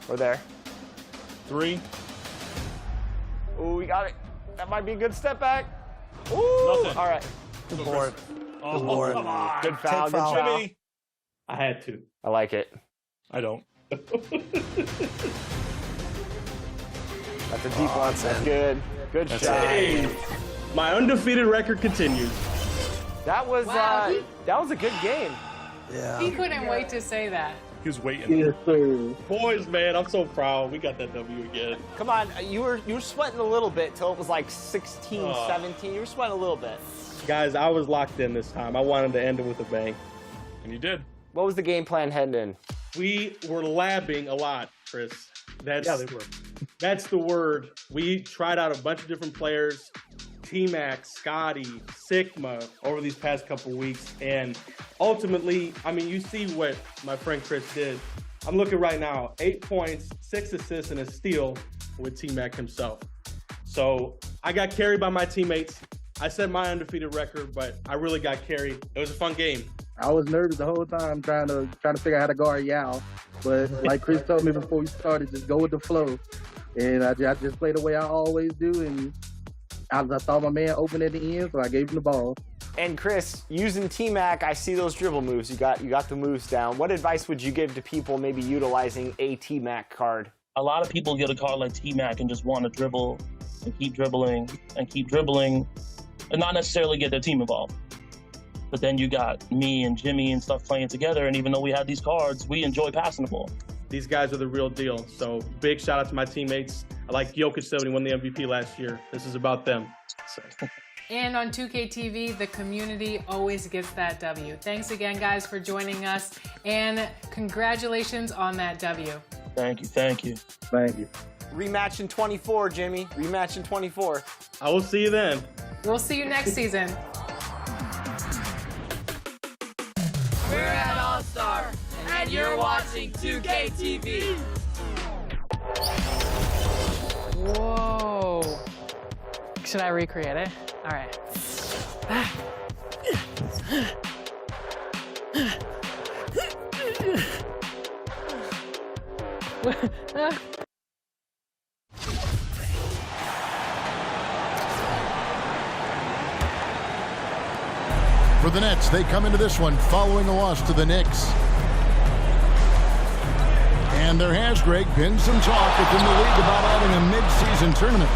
We're there. 3. Ooh, we got it. That might be a good step back. Ooh, Nothing. all right. Good board. Oh, board. come on. Good foul, Take good foul. foul. Jimmy. I had to. I like it. I don't. That's a deep one. That's good. Good shot. Hey, my undefeated record continues. That was Wow. that was a good game. Yeah. He couldn't wait to say that. He was waiting. Yes, sir. Boys, man, I'm so proud. We got that W again. Come on, you were sweating a little bit till it was like 16, Oh. 17. You were sweating a little bit. Guys, I was locked in this time. I wanted to end it with a bang. And you did. What was the game plan heading in? We were labbing a lot, Chris. Yeah, they were. That's the word. We tried out a bunch of different players, T-Mac, Scotty, Sigma, over these past couple weeks. And ultimately, I mean, you see what my friend Chris did. I'm looking right now, 8 points, 6 assists, and a steal with T-Mac himself. So I got carried by my teammates. I set my undefeated record, but I really got carried. It was a fun game. I was nervous the whole time trying to figure out how to guard Yao. But like Chris told me before we started, just go with the flow. And I just played the way I always do. And I saw my man open at the end, so I gave him the ball. And Chris, using T-Mac, I see those dribble moves. You got the moves down. What advice would you give to people maybe utilizing a T-Mac card? A lot of people get a card like T-Mac and just want to dribble and keep dribbling and keep dribbling and not necessarily get their team involved. But then you got me and Jimmy and stuff playing together, and even though we had these cards, we enjoy passing the ball. These guys are the real deal. So big shout out to my teammates. I like Jokic 70 won the MVP last year. This is about them. And on 2K TV, the community always gets that W. Thanks again, guys, for joining us. And congratulations on that W. Thank you, thank you. Thank you. Rematch in 24, Jimmy. Rematch in 24. I will see you then. We'll see you next season. We're at All-Star, and you're watching 2K TV. Whoa. Should I recreate it? All right. For the Nets, they come into this one following a loss to the Knicks. And there has, Greg, been some talk within the league about having a mid-season tournament.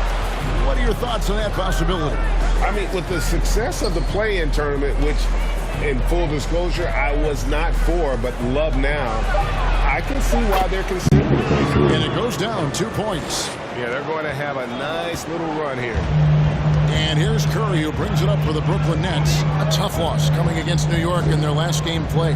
What are your thoughts on that possibility? I mean, with the success of the play-in tournament, which, in full disclosure, I was not for, but love now, I can see why they're considering it. And it goes down 2 points. Yeah, they're going to have a nice little run here. And here's Curry, who brings it up for the Brooklyn Nets. A tough loss coming against New York in their last game played.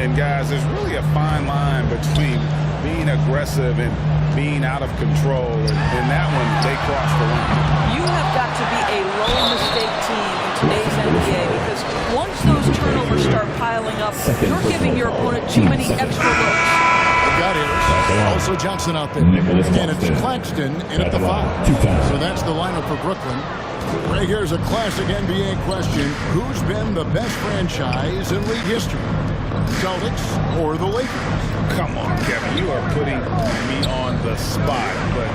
And guys, there's really a fine line between being aggressive and being out of control. And that one, they crossed the line. You have got to be a low-mistake team in today's NBA because once those turnovers start piling up, you're giving your opponent too many extra looks. Got it. Also Johnson out there. And it's Claxton in at the 5. So that's the lineup for Brooklyn. Right here's a classic NBA question. Who's been the best franchise in league history? Celtics or the Lakers? Come on, Kevin. You are putting me on the spot. But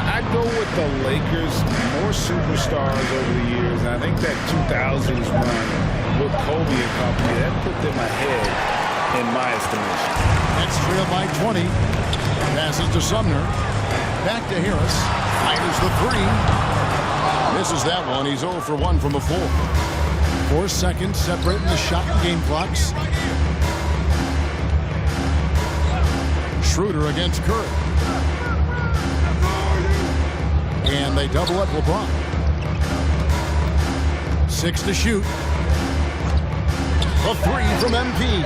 I'd go with the Lakers. More superstars over the years. And I think that 2000s run with Kobe and company, that put them ahead in my estimation. Nets trail by 20. Passes to Sumner. Back to Harris. Fires the 3. Misses that one. He's 0 for 1 from the floor. 4 seconds separating the shot and game clocks. Schroeder against Curry. And they double up LeBron. 6 to shoot. A 3 from MP.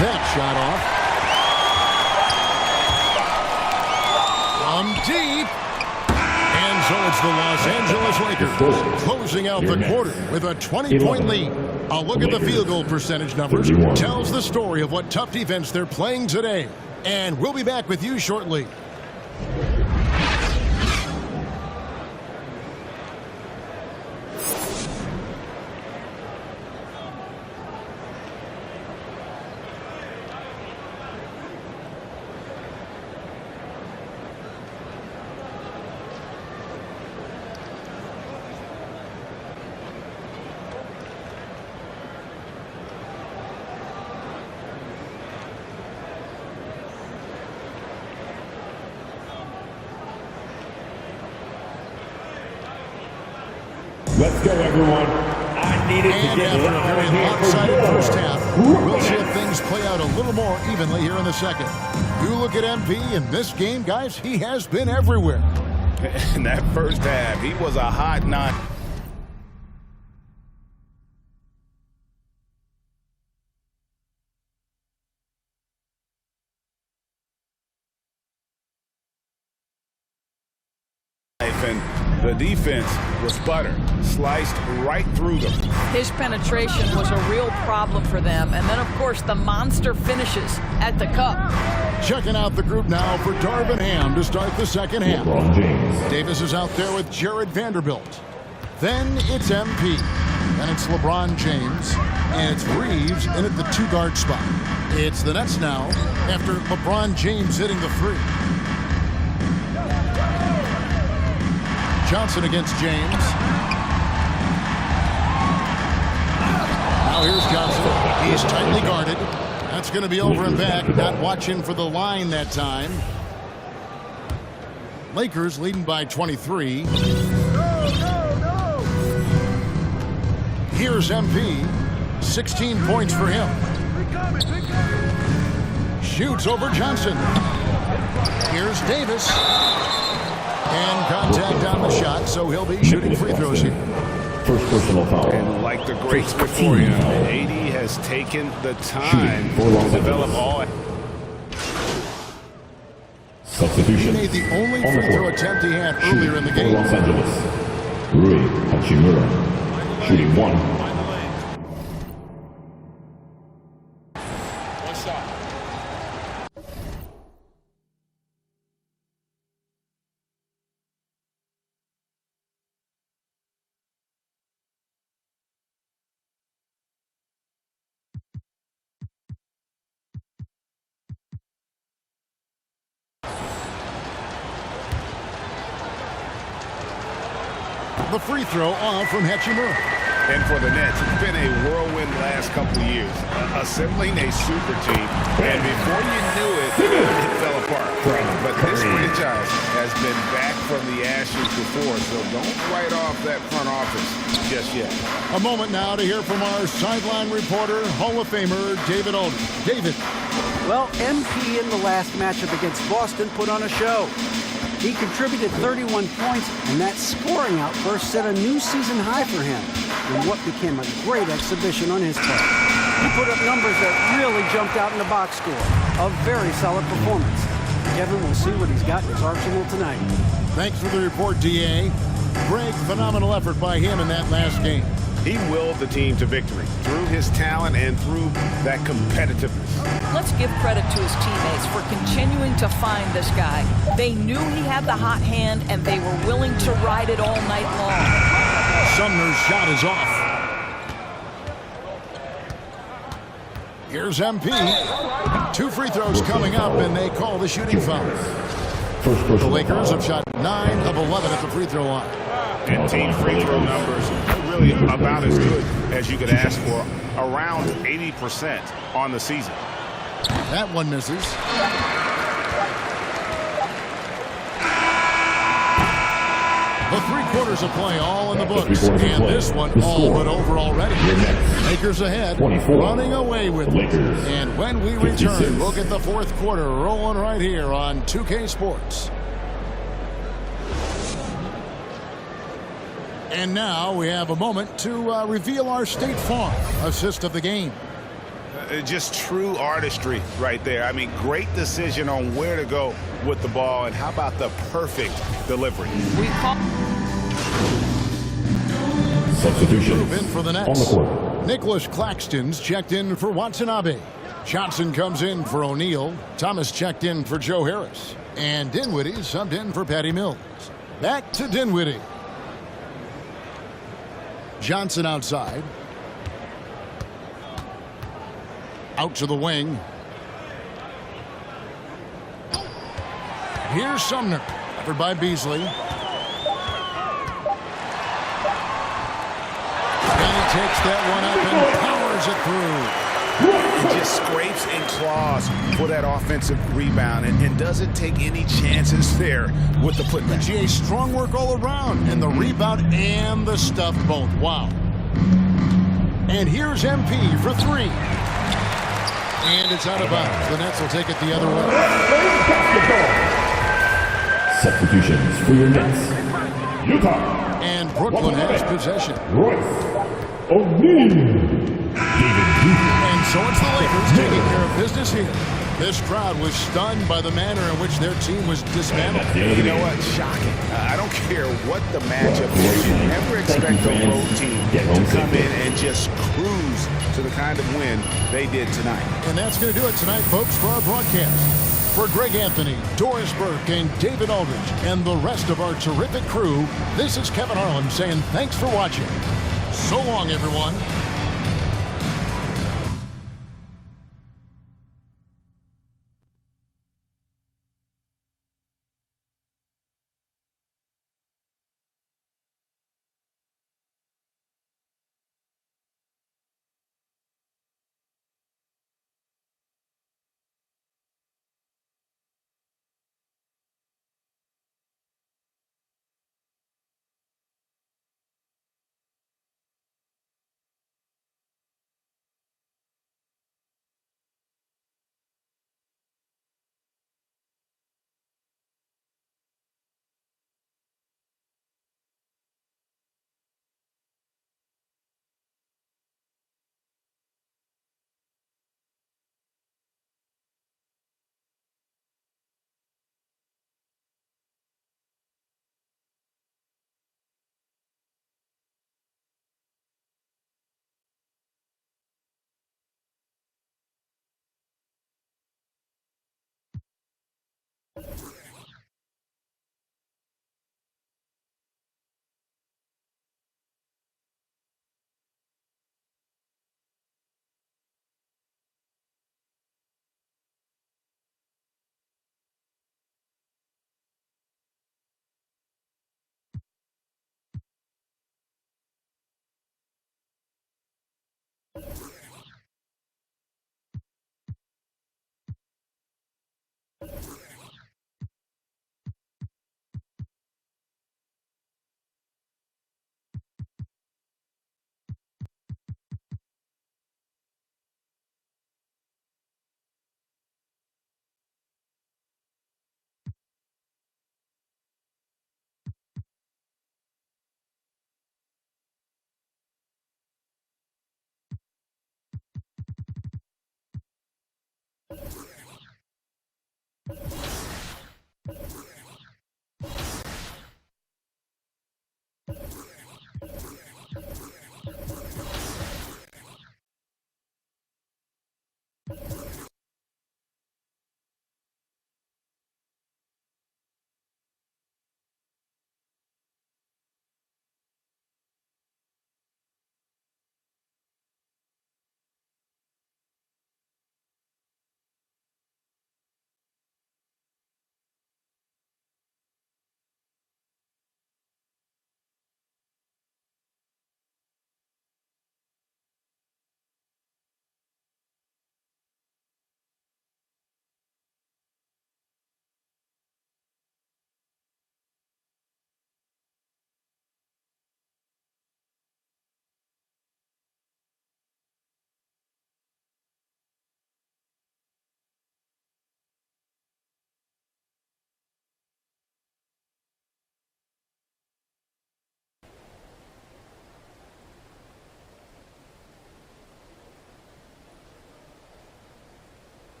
That shot off. From deep. And so it's the Los Angeles Lakers closing out the quarter with a 20-point lead. A look at the field goal percentage numbers tells the story of what tough defense they're playing today. And we'll be back with you shortly. Let's go, everyone. I needed to get after a very lopsided first half, we'll see if things play out a little more evenly here in the second. You look at MP in this game, guys, he has been everywhere. In that first half, he was a hot nine. And the defense was butter, sliced right through them. His penetration was a real problem for them. And then, of course, the monster finishes at the cup. Checking out the group now for Darvin Ham to start the second half. Davis is out there with Jared Vanderbilt. Then it's MP. Then it's LeBron James. And it's Reeves in at the two-guard spot. It's the Nets now after LeBron James hitting the three. Johnson against James. Now here's Johnson. He's tightly guarded. That's going to be over and back. Not watching for the line that time. Lakers leading by 23. Here's MP. 16 points for him. Shoots over Johnson. Here's Davis. And contact on the shot, so he'll be shooting free throws here. First personal foul. And like the greats before him, AD has taken the time to develop all. Substitution. He made the only free throw attempt he had earlier in the game. Los Angeles. Rui Hachimura. Shooting one. The free throw off from Hachimura. And for the Nets, it's been a whirlwind last couple of years, assembling a super team. And before you knew it, it fell apart. But this franchise has been back from the ashes before, so don't write off that front office just yet. A moment now to hear from our sideline reporter, Hall of Famer David Alden. David. Well, MP in the last matchup against Boston put on a show. He contributed 31 points, and that scoring outburst set a new season high for him in what became a great exhibition on his part. He put up numbers that really jumped out in the box score. A very solid performance. Kevin will see what he's got in his arsenal tonight. Thanks for the report, D.A. Greg, phenomenal effort by him in that last game. He willed the team to victory through his talent and through that competitiveness. Let's give credit to his teammates for continuing to find this guy. They knew he had the hot hand, and they were willing to ride it all night long. Sumner's shot is off. Here's MP. 2 free throws coming up, and they call the shooting foul. The Lakers have shot 9 of 11 at the free throw line. And team free throw numbers are really about as good as you could ask for, around 80% on the season. That one misses. The 3 quarters of play all in the books, and this one all but over already. Lakers ahead, running away with it. And when we return, look at the 4th quarter rolling right here on 2K Sports. And now we have a moment to reveal our State Farm assist of the game. Just true artistry right there. I mean, great decision on where to go with the ball, and how about the perfect delivery? Substitution in for the Nets. On the court. Nicholas Claxton's checked in for Watanabe. Johnson comes in for O'Neal. Thomas checked in for Joe Harris. And Dinwiddie subbed in for Patty Mills. Back to Dinwiddie. Johnson outside. Out to the wing. Here's Sumner. Covered by Beasley. And he takes that one up and powers it through. and just scrapes and claws for that offensive rebound and doesn't take any chances there with the putback. GA, strong work all around, and the rebound and the stuff both. Wow. And here's MP for three. And it's out of bounds. The Nets will take it the other way. Substitutions for your Nets. Utah. And Brooklyn has possession. Royce O'Neal. And so it's the Lakers taking care of business here. This crowd was stunned by the manner in which their team was dismantled. You know what? Shocking. I don't care what the matchup is. You never expect a road team to come in and just cruise to the kind of win they did tonight. And that's going to do it tonight, folks, for our broadcast. For Greg Anthony, Doris Burke, and David Aldridge, and the rest of our terrific crew, this is Kevin Harlan saying thanks for watching. So long, everyone.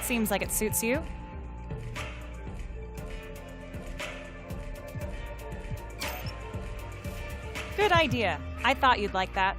Seems like it suits you. Good idea. I thought you'd like that.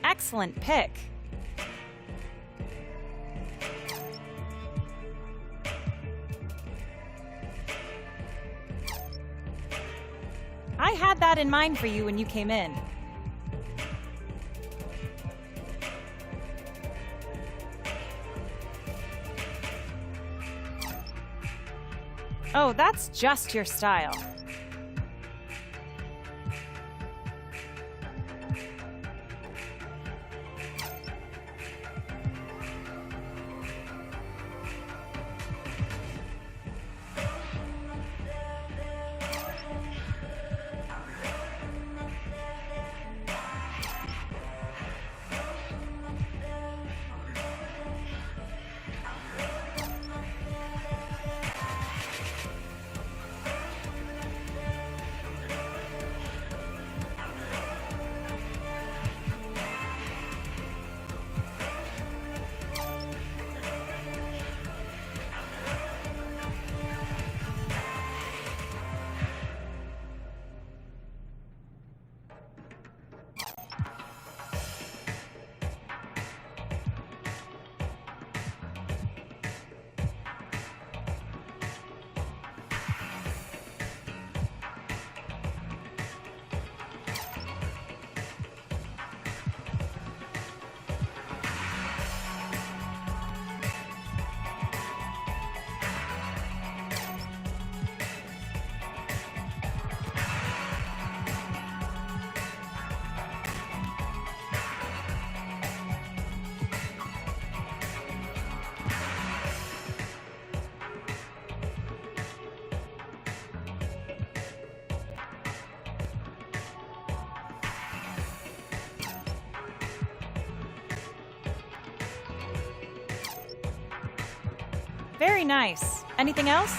Excellent pick. I had that in mind for you when you came in. Oh, that's just your style. Very nice. Anything else?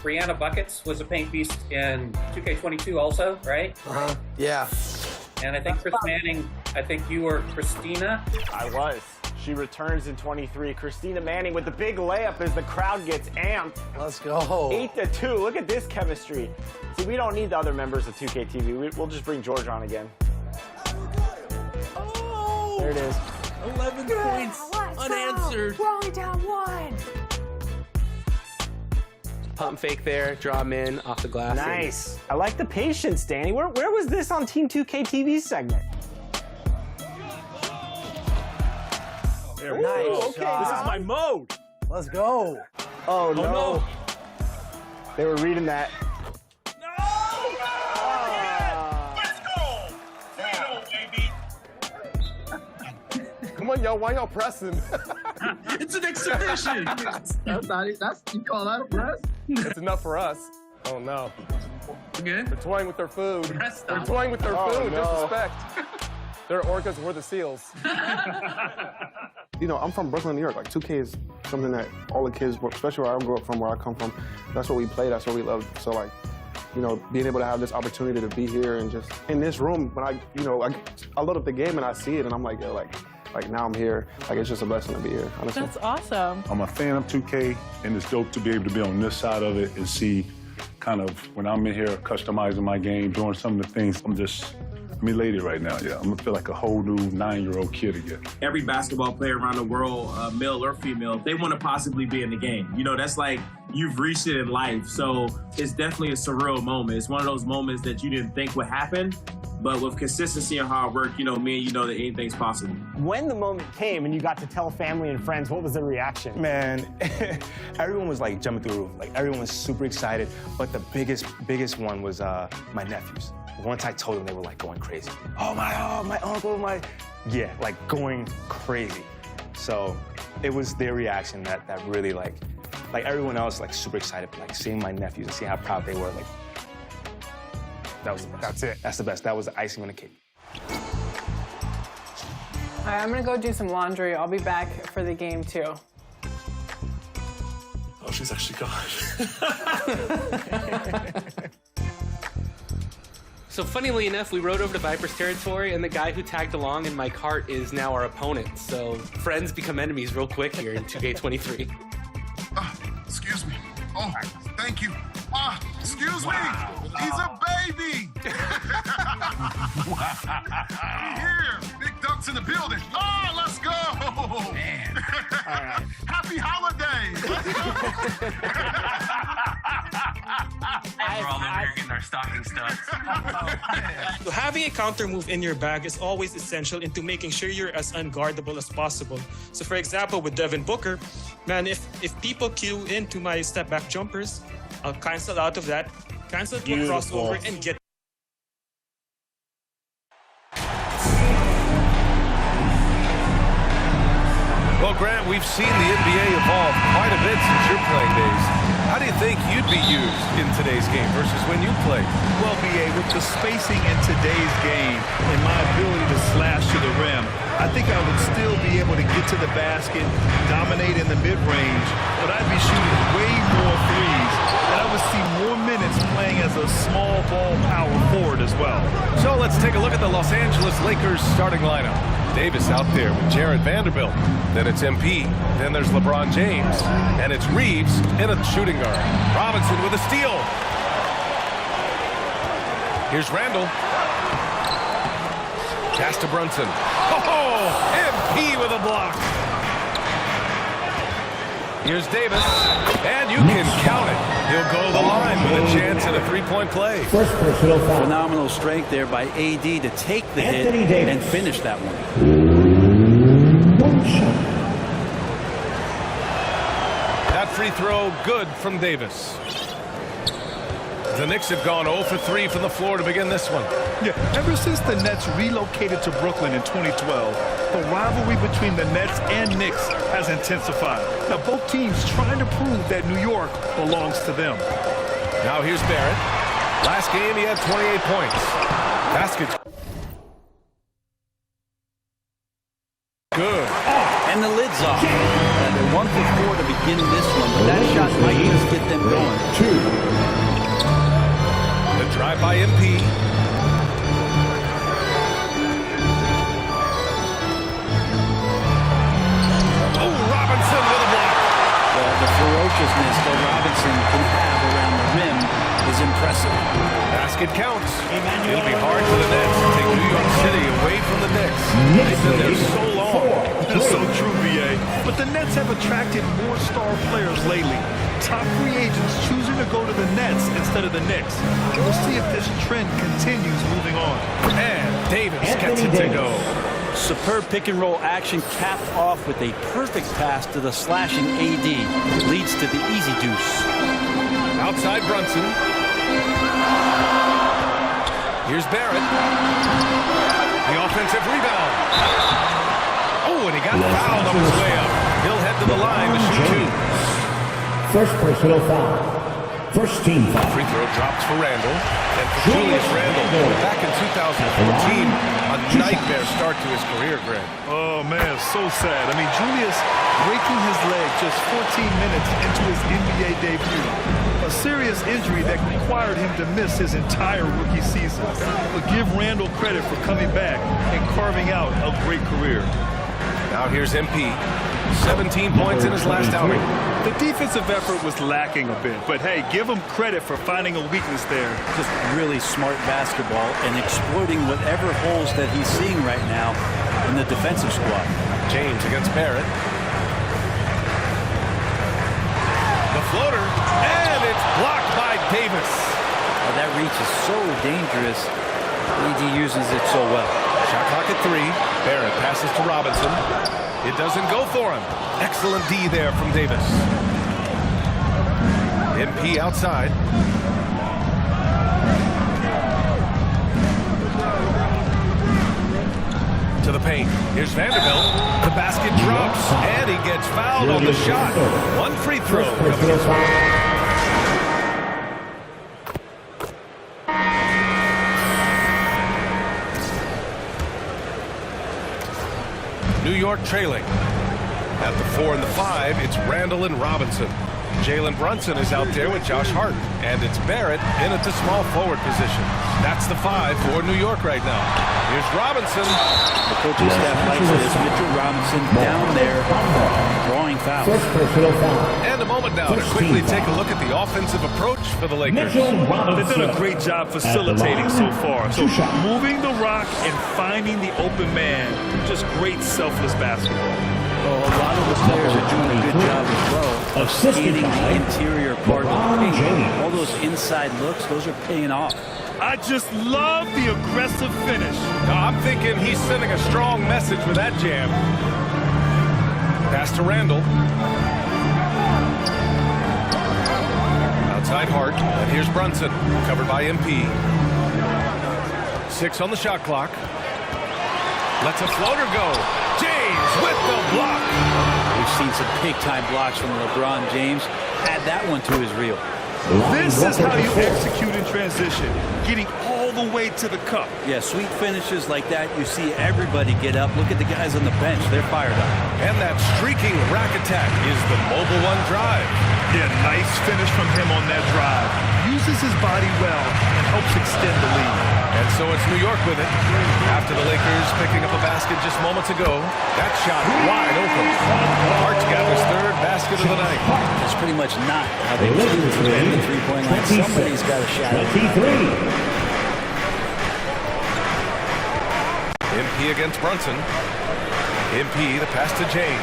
Brianna Buckets was a paint beast in 2K22 also, right? Yeah. And I think Chris Manning, I think you were Christina. I was. She returns in 23. Christina Manning with the big layup as the crowd gets amped. Let's go. 8-2. Look at this chemistry. See, we don't need the other members of 2KTV. We'll just bring George on again. Oh! There it is. 11 points unanswered. We're only down 1. Pump fake there, draw him in off the glass. Nice. I like the patience, Danny. Where was this on Team 2KTV's segment? There we Nice. go. Okay, This is my mode. Let's go. Oh, no. no. They were reading that. Let's go. 3-0, baby. Come on, y'all. Why y'all pressing? It's an exhibition. You call that a press? It's enough for us. Oh, no. Good. They're toying with their food. They're toying with their food. No. Disrespect. They're orcas, we're the seals. You know, I'm from Brooklyn, New York. Like 2K is something that all the kids, especially where I grew up from, where I come from, that's what we play, that's what we love. So like, you know, being able to have this opportunity to be here and just in this room, when I load up the game and I see it and I'm like, yo, like now I'm here. Like it's just a blessing to be here, honestly. That's awesome. I'm a fan of 2K, and it's dope to be able to be on this side of it and see kind of when I'm in here customizing my game, doing some of the things. I'm elated right now, yeah. I'm gonna feel like a whole new 9-year-old kid again. Every basketball player around the world, male or female, they want to possibly be in the game. You know, that's like you've reached it in life. So it's definitely a surreal moment. It's one of those moments that you didn't think would happen, but with consistency and hard work, you know, me and you know that anything's possible. When the moment came and you got to tell family and friends, what was the reaction? Man, everyone was like jumping through the roof. Like everyone was super excited, but the biggest one was my nephews. Once I told them, they were like going crazy. Oh, my uncle, yeah, like going crazy. So it was their reaction that really like everyone else like super excited, but like seeing my nephews and seeing how proud they were, like that was the best. That's it. That's the best. That was the icing on the cake. All right, I'm gonna go do some laundry. I'll be back for the game too. Oh, she's actually gone. So funnily enough, we rode over to Viper's territory, and the guy who tagged along in my cart is now our opponent. So friends become enemies real quick here in 2K23. Excuse me. Oh, thank you. Excuse me. He's a baby. Here, big ducks in the building. Oh, let's go. Man. All right. Happy holidays. We're all over here getting our stocking stuffed. So having a counter move in your bag is always essential into making sure you're as unguardable as possible. So for example, with Devin Booker, man, if people queue into my step back jumpers, I'll cancel out of that, cancel to a crossover, and get. Well, Grant, we've seen the NBA evolve quite a bit since your playing days. How do you think you'd be used in today's game versus when you played? Well, BA, with the spacing in today's game and my ability to slash to the rim, I think I would still be able to get to the basket, dominate in the mid-range, but I'd be shooting way more threes, and I would see more minutes playing as a small ball power forward as well. So let's take a look at the Los Angeles Lakers starting lineup. Davis out there with Jared Vanderbilt. Then it's MP. Then there's LeBron James. And it's Reeves in a shooting guard. Robinson with a steal. Here's Randall. Pass to Brunson. Oh, MP with a block. Here's Davis, and you can count it. He'll go to the line with a chance at a three-point play. Phenomenal strength there by AD to take the hit and finish that one. That free throw good from Davis. The Knicks have gone 0 for 3 from the floor to begin this one. Yeah, ever since the Nets relocated to Brooklyn in 2012, the rivalry between the Nets and Knicks has intensified. Now, both teams trying to prove that New York belongs to them. Now here's Barrett. Last game, he had 28 points. Basket. Good. And the lid's off. And they're 1 for 4 to begin this one. That shot might just get them going. The drive by MP. Oh, Robinson with a block. Well, the ferociousness that Robinson can have around the rim is impressive. Basket counts. It'll be hard for the Nets to take New York City away from the Knicks. They've been there so long. That's so true, BA. But the Nets have attracted more star players lately. Top free agents choosing to go to the Nets instead of the Knicks. We'll see if this trend continues moving on. And Davis gets it to go. Superb pick and roll action capped off with a perfect pass to the slashing AD. Leads to the easy deuce. Outside Brunson. Here's Barrett. The offensive rebound. Oh, and he got fouled on his way up. He'll head to the line to shoot two. First personal foul. First team foul. Free throw drops for Randall. And for Julius Randall, back in 2014, a nightmare start to his career, Greg. Oh, man, so sad. I mean, Julius breaking his leg just 14 minutes into his NBA debut. A serious injury that required him to miss his entire rookie season. But give Randall credit for coming back and carving out a great career. Now here's MP. 17 points in his last outing. The defensive effort was lacking a bit, but hey, give him credit for finding a weakness there. Just really smart basketball and exploiting whatever holes that he's seeing right now in the defensive squad. James against Barrett. The floater, and it's blocked by Davis. Oh, that reach is so dangerous. AD uses it so well. Shot clock at 3. Barrett passes to Robinson. It doesn't go for him. Excellent D there from Davis. MP outside. To the paint. Here's Vanderbilt. The basket drops, and he gets fouled on the shot. One free throw coming up. New York trailing. At the 4 and the 5, it's Randall and Robinson. Jalen Brunson is out there with Josh Hart. And it's Barrett in at the small forward position. That's the 5 for New York right now. Here's Robinson. The coaching staff likes this. Mitchell Robinson down there drawing fouls. And a moment now to quickly take a look at the offensive approach for the Lakers. They've done a great job facilitating so far. So moving the rock and finding the open man, just great selfless basketball. Well, a lot of the players are doing a good job as well of scanning the interior part of the paint. All those inside looks, those are paying off. I just love the aggressive finish. I'm thinking he's sending a strong message with that jam. Pass to Randall. Outside Hart. And here's Brunson, covered by MP. 6 on the shot clock. Lets a floater go. James with the block. We've seen some big-time blocks from LeBron James. Add that one to his reel. This is how you execute in transition, getting all the way to the cup. Yeah, sweet finishes like that, you see everybody get up. Look at the guys on the bench. They're fired up. And that streaking rack attack is the Mobile One drive. Yeah, nice finish from him on that drive. Uses his body well and helps extend the lead. And so it's New York with it. After the Lakers picking up a basket just moments ago, that shot wide open. Hart gathers third basket of the night. That's pretty much not how they play the three-point line. Somebody's got a shot. MP against Brunson. MP, the pass to James.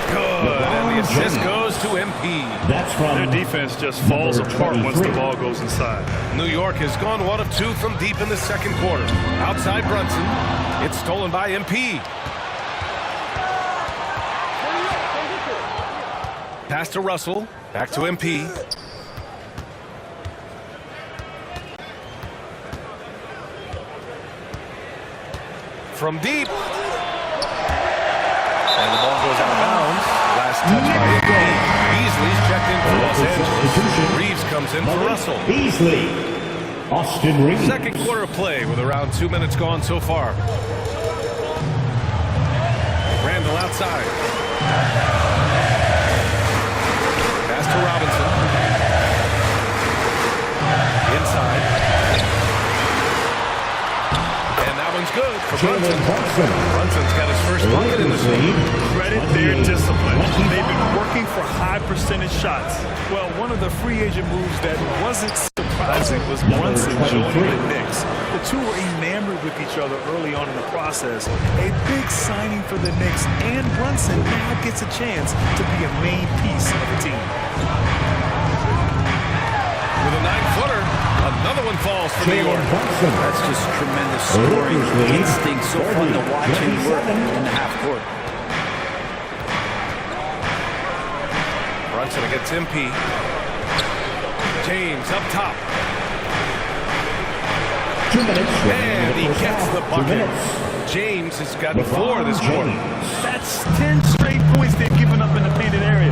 Good, and the assist goes to MP. Their defense just falls apart once the ball goes inside. New York has gone 1 of 2 from deep in the second quarter. Outside Brunson. It's stolen by MP. Pass to Russell. Back to MP. From deep. And the ball goes out of bounds. Last touch by MP. Beasley's checked in for Los Angeles. Reeves comes in for Russell. Beasley. Austin Reeves. Second quarter of play with around 2 minutes gone so far. Randall outside. Pass to Brunson. Brunson's got his first bucket in this league. Credit their discipline. They've been working for high percentage shots. Well, one of the free agent moves that wasn't surprising was Brunson joining the Knicks. The two were enamored with each other early on in the process. A big signing for the Knicks, and Brunson now gets a chance to be a main piece of the team. With a 9-footer, another one falls for New York. That's just tremendous scoring instinct. So fun to watch him work in the half court. Brunson against MP. James up top. 2 minutes. And he gets the bucket. James has gotten 4 this quarter. That's 10 straight points they've given up in the painted area.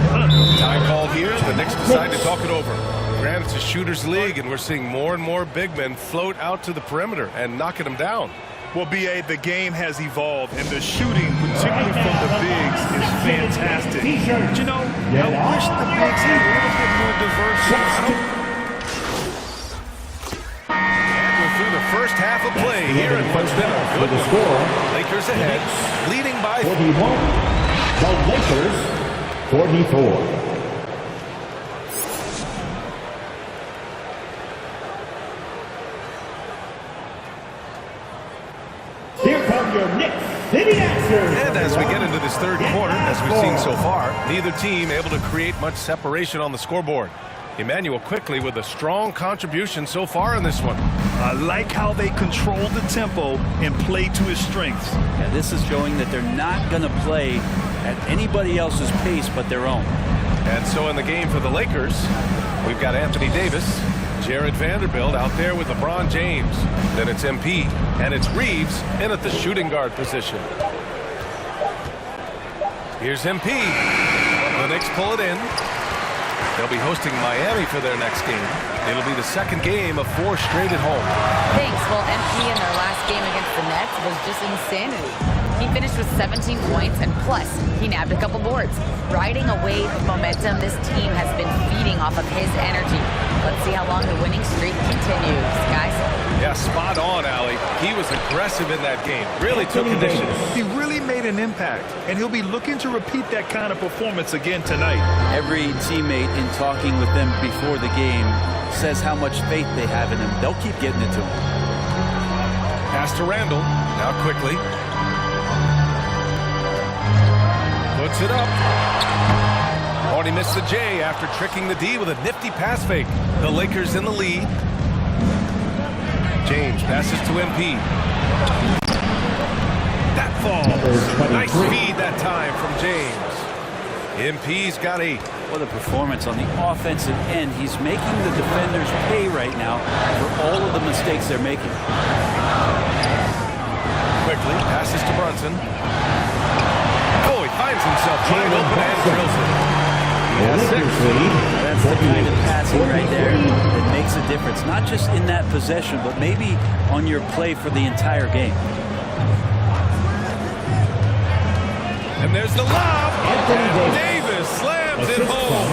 Time called here. The Knicks decide to talk it over. Granted, it's a shooter's league, and we're seeing more and more big men float out to the perimeter and knocking them down. Well, B.A., the game has evolved, and the shooting, particularly from the bigs, is fantastic. But, you know, I wish the bigs had a little bit more diversity. And we're through the first half of play here in what's been a good one. Lakers ahead, leading by 41. The Lakers, 44. Here come your Knicks City Answers. And as we get into this third quarter, as we've seen so far, neither team able to create much separation on the scoreboard. Emmanuel quickly with a strong contribution so far in this one. I like how they control the tempo and play to his strengths. Yeah, this is showing that they're not going to play at anybody else's pace but their own. And so in the game for the Lakers, we've got Anthony Davis, Jared Vanderbilt out there with LeBron James. Then it's MP, and it's Reeves in at the shooting guard position. Here's MP. The Knicks pull it in. They'll be hosting Miami for their next game. It'll be the second game of 4 straight at home. Thanks. Well, MP in their last game against the Nets was just insanity. He finished with 17 points, and plus, he nabbed a couple boards. Riding a wave of momentum, this team has been feeding off of his energy. Let's see how long the winning streak continues, guys. Yeah, spot on, Allie. He was aggressive in that game. Really took initiative. He really made an impact, and he'll be looking to repeat that kind of performance again tonight. Every teammate in talking with them before the game says how much faith they have in him. They'll keep getting it to him. Pass to Randall. Now quickly. Puts it up. Oh, he missed the J after tricking the D with a nifty pass fake. The Lakers in the lead. James passes to MP. That falls. Nice feed that time from James. MP's got 8. What a performance on the offensive end. He's making the defenders pay right now for all of the mistakes they're making. Quickly passes to Brunson. Oh, he finds himself wide open and drills it. That's the kind of passing right there that makes a difference, not just in that possession, but maybe on your play for the entire game. And there's the lob. And Davis slams it home.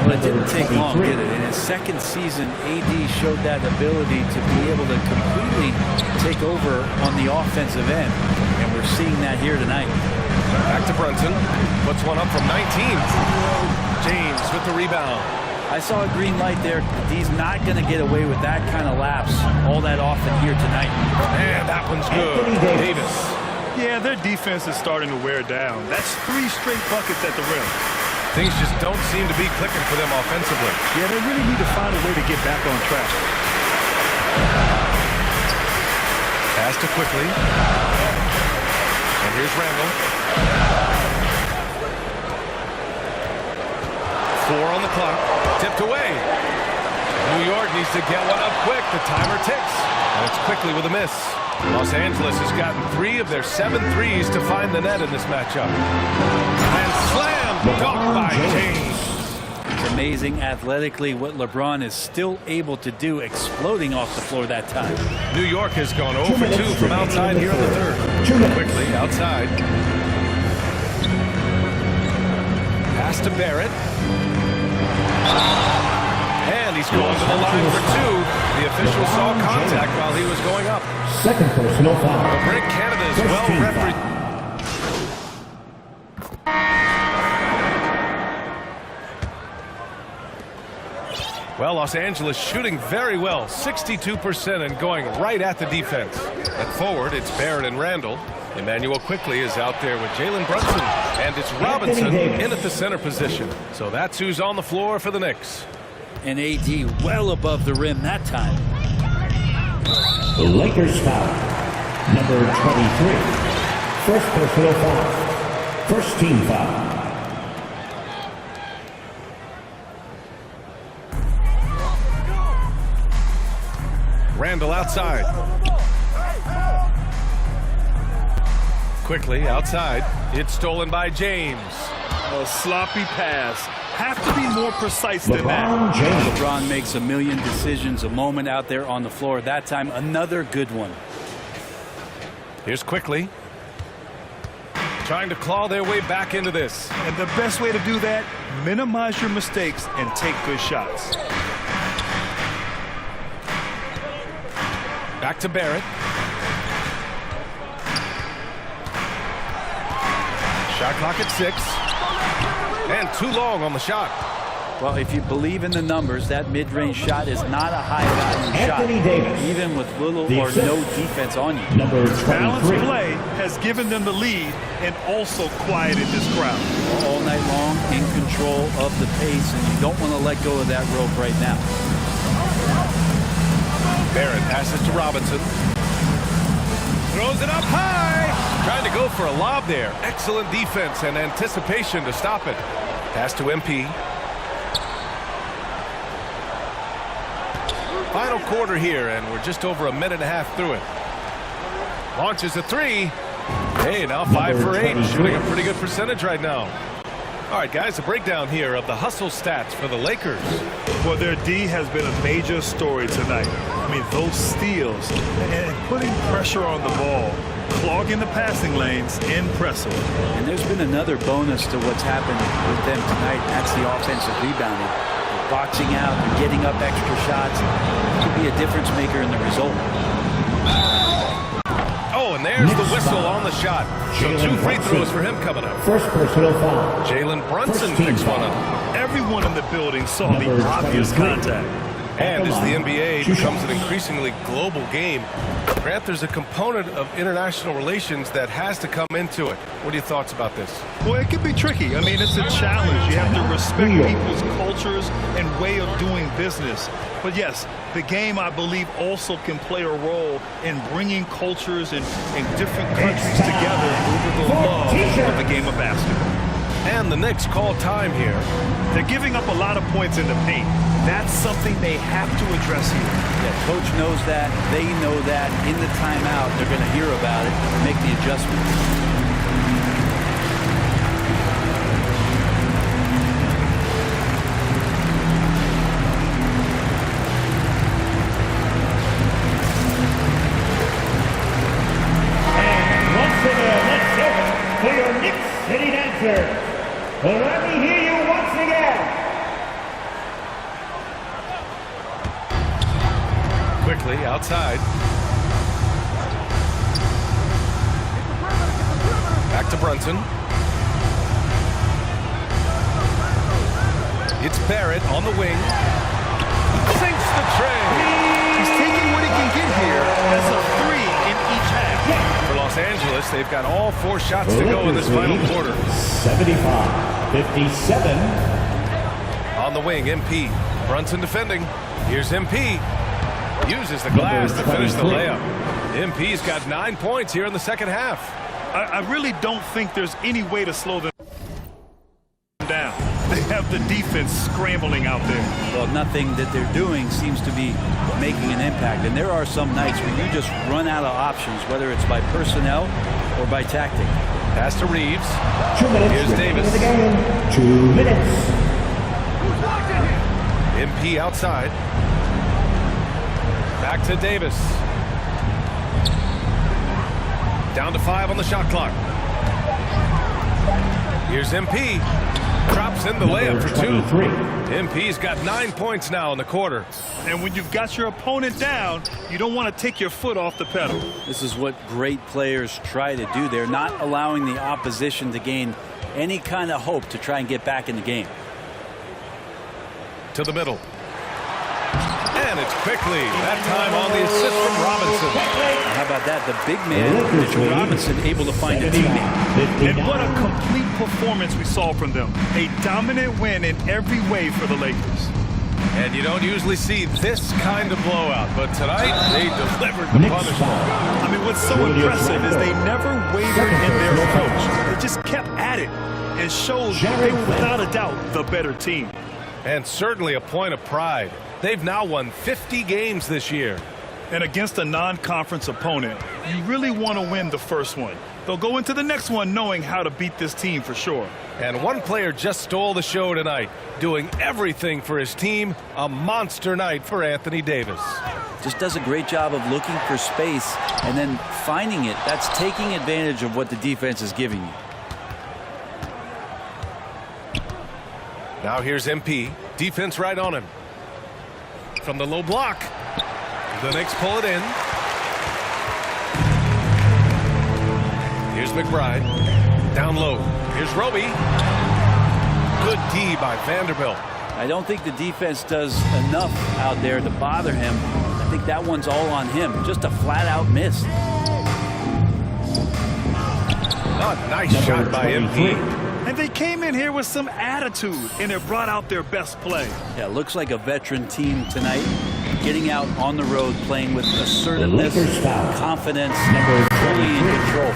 Well, it didn't take long, did it? In his second season, AD showed that ability to be able to completely take over on the offensive end, and we're seeing that here tonight. Back to Brunson. Puts one up from 19. James with the rebound. I saw a green light there. He's not going to get away with that kind of lapse all that often here tonight. And that one's good. Davis. Yeah, their defense is starting to wear down. That's 3 straight buckets at the rim. Things just don't seem to be clicking for them offensively. Yeah, they really need to find a way to get back on track. Pass to quickly. And here's Randall. 4 on the clock. Tipped away. New York needs to get one up quick. The timer ticks. And it's quickly with a miss. Los Angeles has gotten 3 of their 7 threes to find the net in this matchup. And slam dunk by James. It's amazing athletically what LeBron is still able to do, exploding off the floor that time. New York has gone 0 for 2 from outside here in the third. Quickly outside. Pass to Barrett. And he He's going to the line for two. The official saw contact while he was going up. Second personal foul. The Brink Canada is First well team represented. Well, Los Angeles shooting very well, 62% and going right at the defense. At forward, it's Barrett and Randall. Emmanuel quickly is out there with Jalen Brunson, and it's Robinson in at the center position. So that's who's on the floor for the Knicks. And AD well above the rim that time. The Lakers foul. Number 23. First personal foul. First team foul. Randall outside. Quickly outside. It's stolen by James. A sloppy pass. Have to be more precise than LeBron that. James. LeBron makes a million decisions a moment out there on the floor. That time, another good one. Here's Quickly. Trying to claw their way back into this. And the best way to do that, minimize your mistakes and take good shots. Back to Barrett. Shot clock at 6. And too long on the shot. Well, if you believe in the numbers, that mid-range shot is not a high-value shot, Davis. even with little or no defense on you. Number 23. Balanced play has given them the lead and also quieted this crowd. All night long, in control of the pace, and you don't want to let go of that rope right now. Barrett passes to Robinson. Throws it up high. Trying to go for a lob there. Excellent defense and anticipation to stop it. Pass to MP. Final quarter here, and we're just over a minute and a half through it. Launches a 3. Hey, now 5 for 8. Shooting a pretty good percentage right now. All right, guys, a breakdown here of the hustle stats for the Lakers. Well, their D has been a major story tonight. I mean, those steals and putting pressure on the ball, clogging the passing lanes, impressive. And there's been another bonus to what's happened with them tonight. That's the offensive rebounding. They're boxing out, they're getting up extra shots. It could be a difference maker in the result. Oh, and there's the whistle on the shot. So 2 free throws for him coming up. First personal foul. Jalen Brunson picks one up. Everyone in the building saw the obvious contact. And as the NBA becomes an increasingly global game, Grant, there's a component of international relations that has to come into it. What are your thoughts about this? Well, it can be tricky. I mean, it's a challenge. You have to respect people's cultures and way of doing business. But yes, the game, I believe, also can play a role in bringing cultures and different countries together over the love of the game of basketball. And the Knicks call time here. They're giving up a lot of points in the paint. That's something they have to address here. Yeah, coach knows that. They know that. In the timeout, they're going to hear about it and make the adjustments. For your Knicks City Dancer. Let me hear you once again. Quickly outside. Back to Brunson. It's Barrett on the wing. Sinks the tray. He's taking what he can get here. That's a 3 in each half. For Los Angeles, they've got all 4 shots to go in this final quarter. 75-57. On the wing, MP. Brunson defending. Here's MP. Uses the glass to finish the layup. MP's got 9 points here in the second half. I really don't think there's any way to slow them down. They have the defense scrambling out there. Well, nothing that they're doing seems to be making an impact. And there are some nights where you just run out of options, whether it's by personnel or by tactic. Pass to Reeves. 2 minutes. Here's Davis. 2 minutes. MP outside. Back to Davis. Down to 5 on the shot clock. Here's MP. drops in the layup for 2. 23. MP's got 9 points now in the quarter. And when you've got your opponent down, you don't want to take your foot off the pedal. This is what great players try to do. They're not allowing the opposition to gain any kind of hope to try and get back in the game. To the middle. And it's quickly. That time on the assist from Robinson. How about that? The big man, Mitchell Robinson, able to find a teammate. And what a complete performance we saw from them. A dominant win in every way for the Lakers. And you don't usually see this kind of blowout, but tonight they delivered the punishment. I mean, what's so impressive is they never wavered in their approach. They just kept at it and showed that they were without a doubt the better team. And certainly a point of pride. They've now won 50 games this year. And against a non-conference opponent, you really want to win the first one. They'll go into the next one knowing how to beat this team for sure. And one player just stole the show tonight, doing everything for his team. A monster night for Anthony Davis. Just does a great job of looking for space and then finding it. That's taking advantage of what the defense is giving you. Now here's MP. Defense right on him. From the low block. The Knicks pull it in. Here's McBride. Down low. Here's Roby. Good D by Vanderbilt. I don't think the defense does enough out there to bother him. I think that one's all on him. Just a flat-out miss. Oh, nice shot by MP. And they came in here with some attitude, and it brought out their best play. Yeah, looks like a veteran team tonight. Getting out on the road, playing with assertiveness, confidence, fully in control.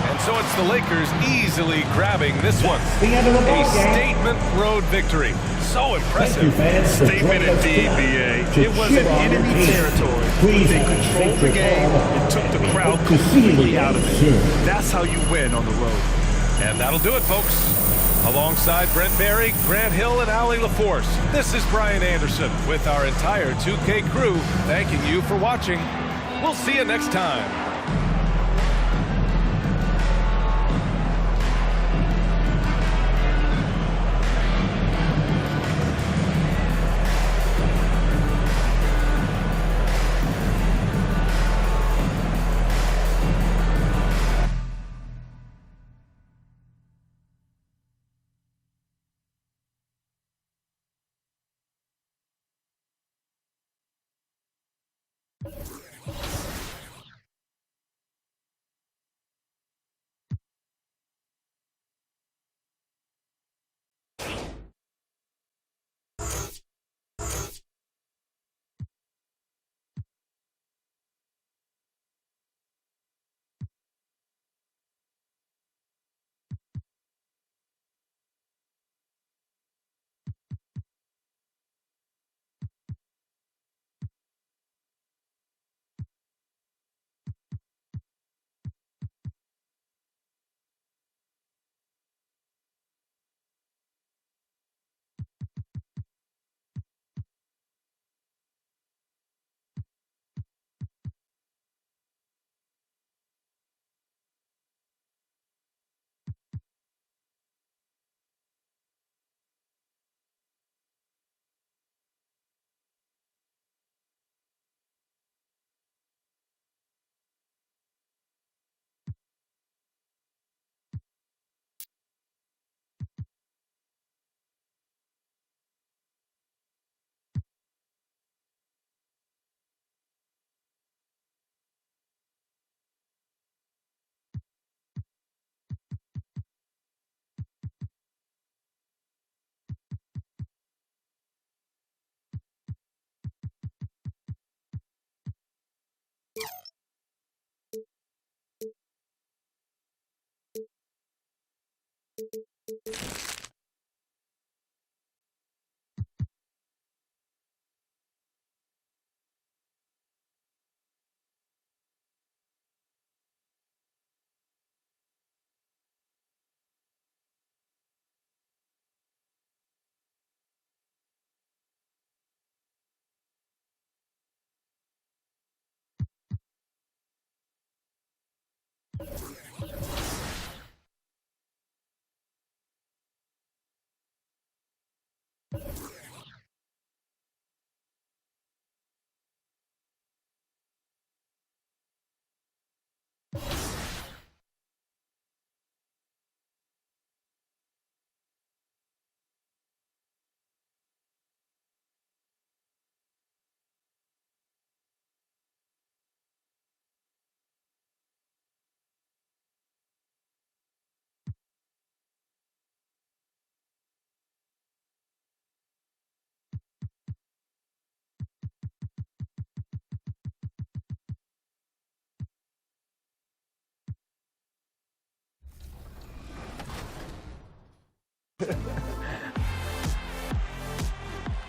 And so it's the Lakers easily grabbing this one. A statement road victory. So impressive. Statement indeed, BA. It was in enemy territory. They controlled the game and took the crowd completely out of it. That's how you win on the road. And that'll do it, folks. Alongside Brent Berry, Grant Hill, and Allie LaForce, this is Brian Anderson with our entire 2K crew thanking you for watching. We'll see you next time.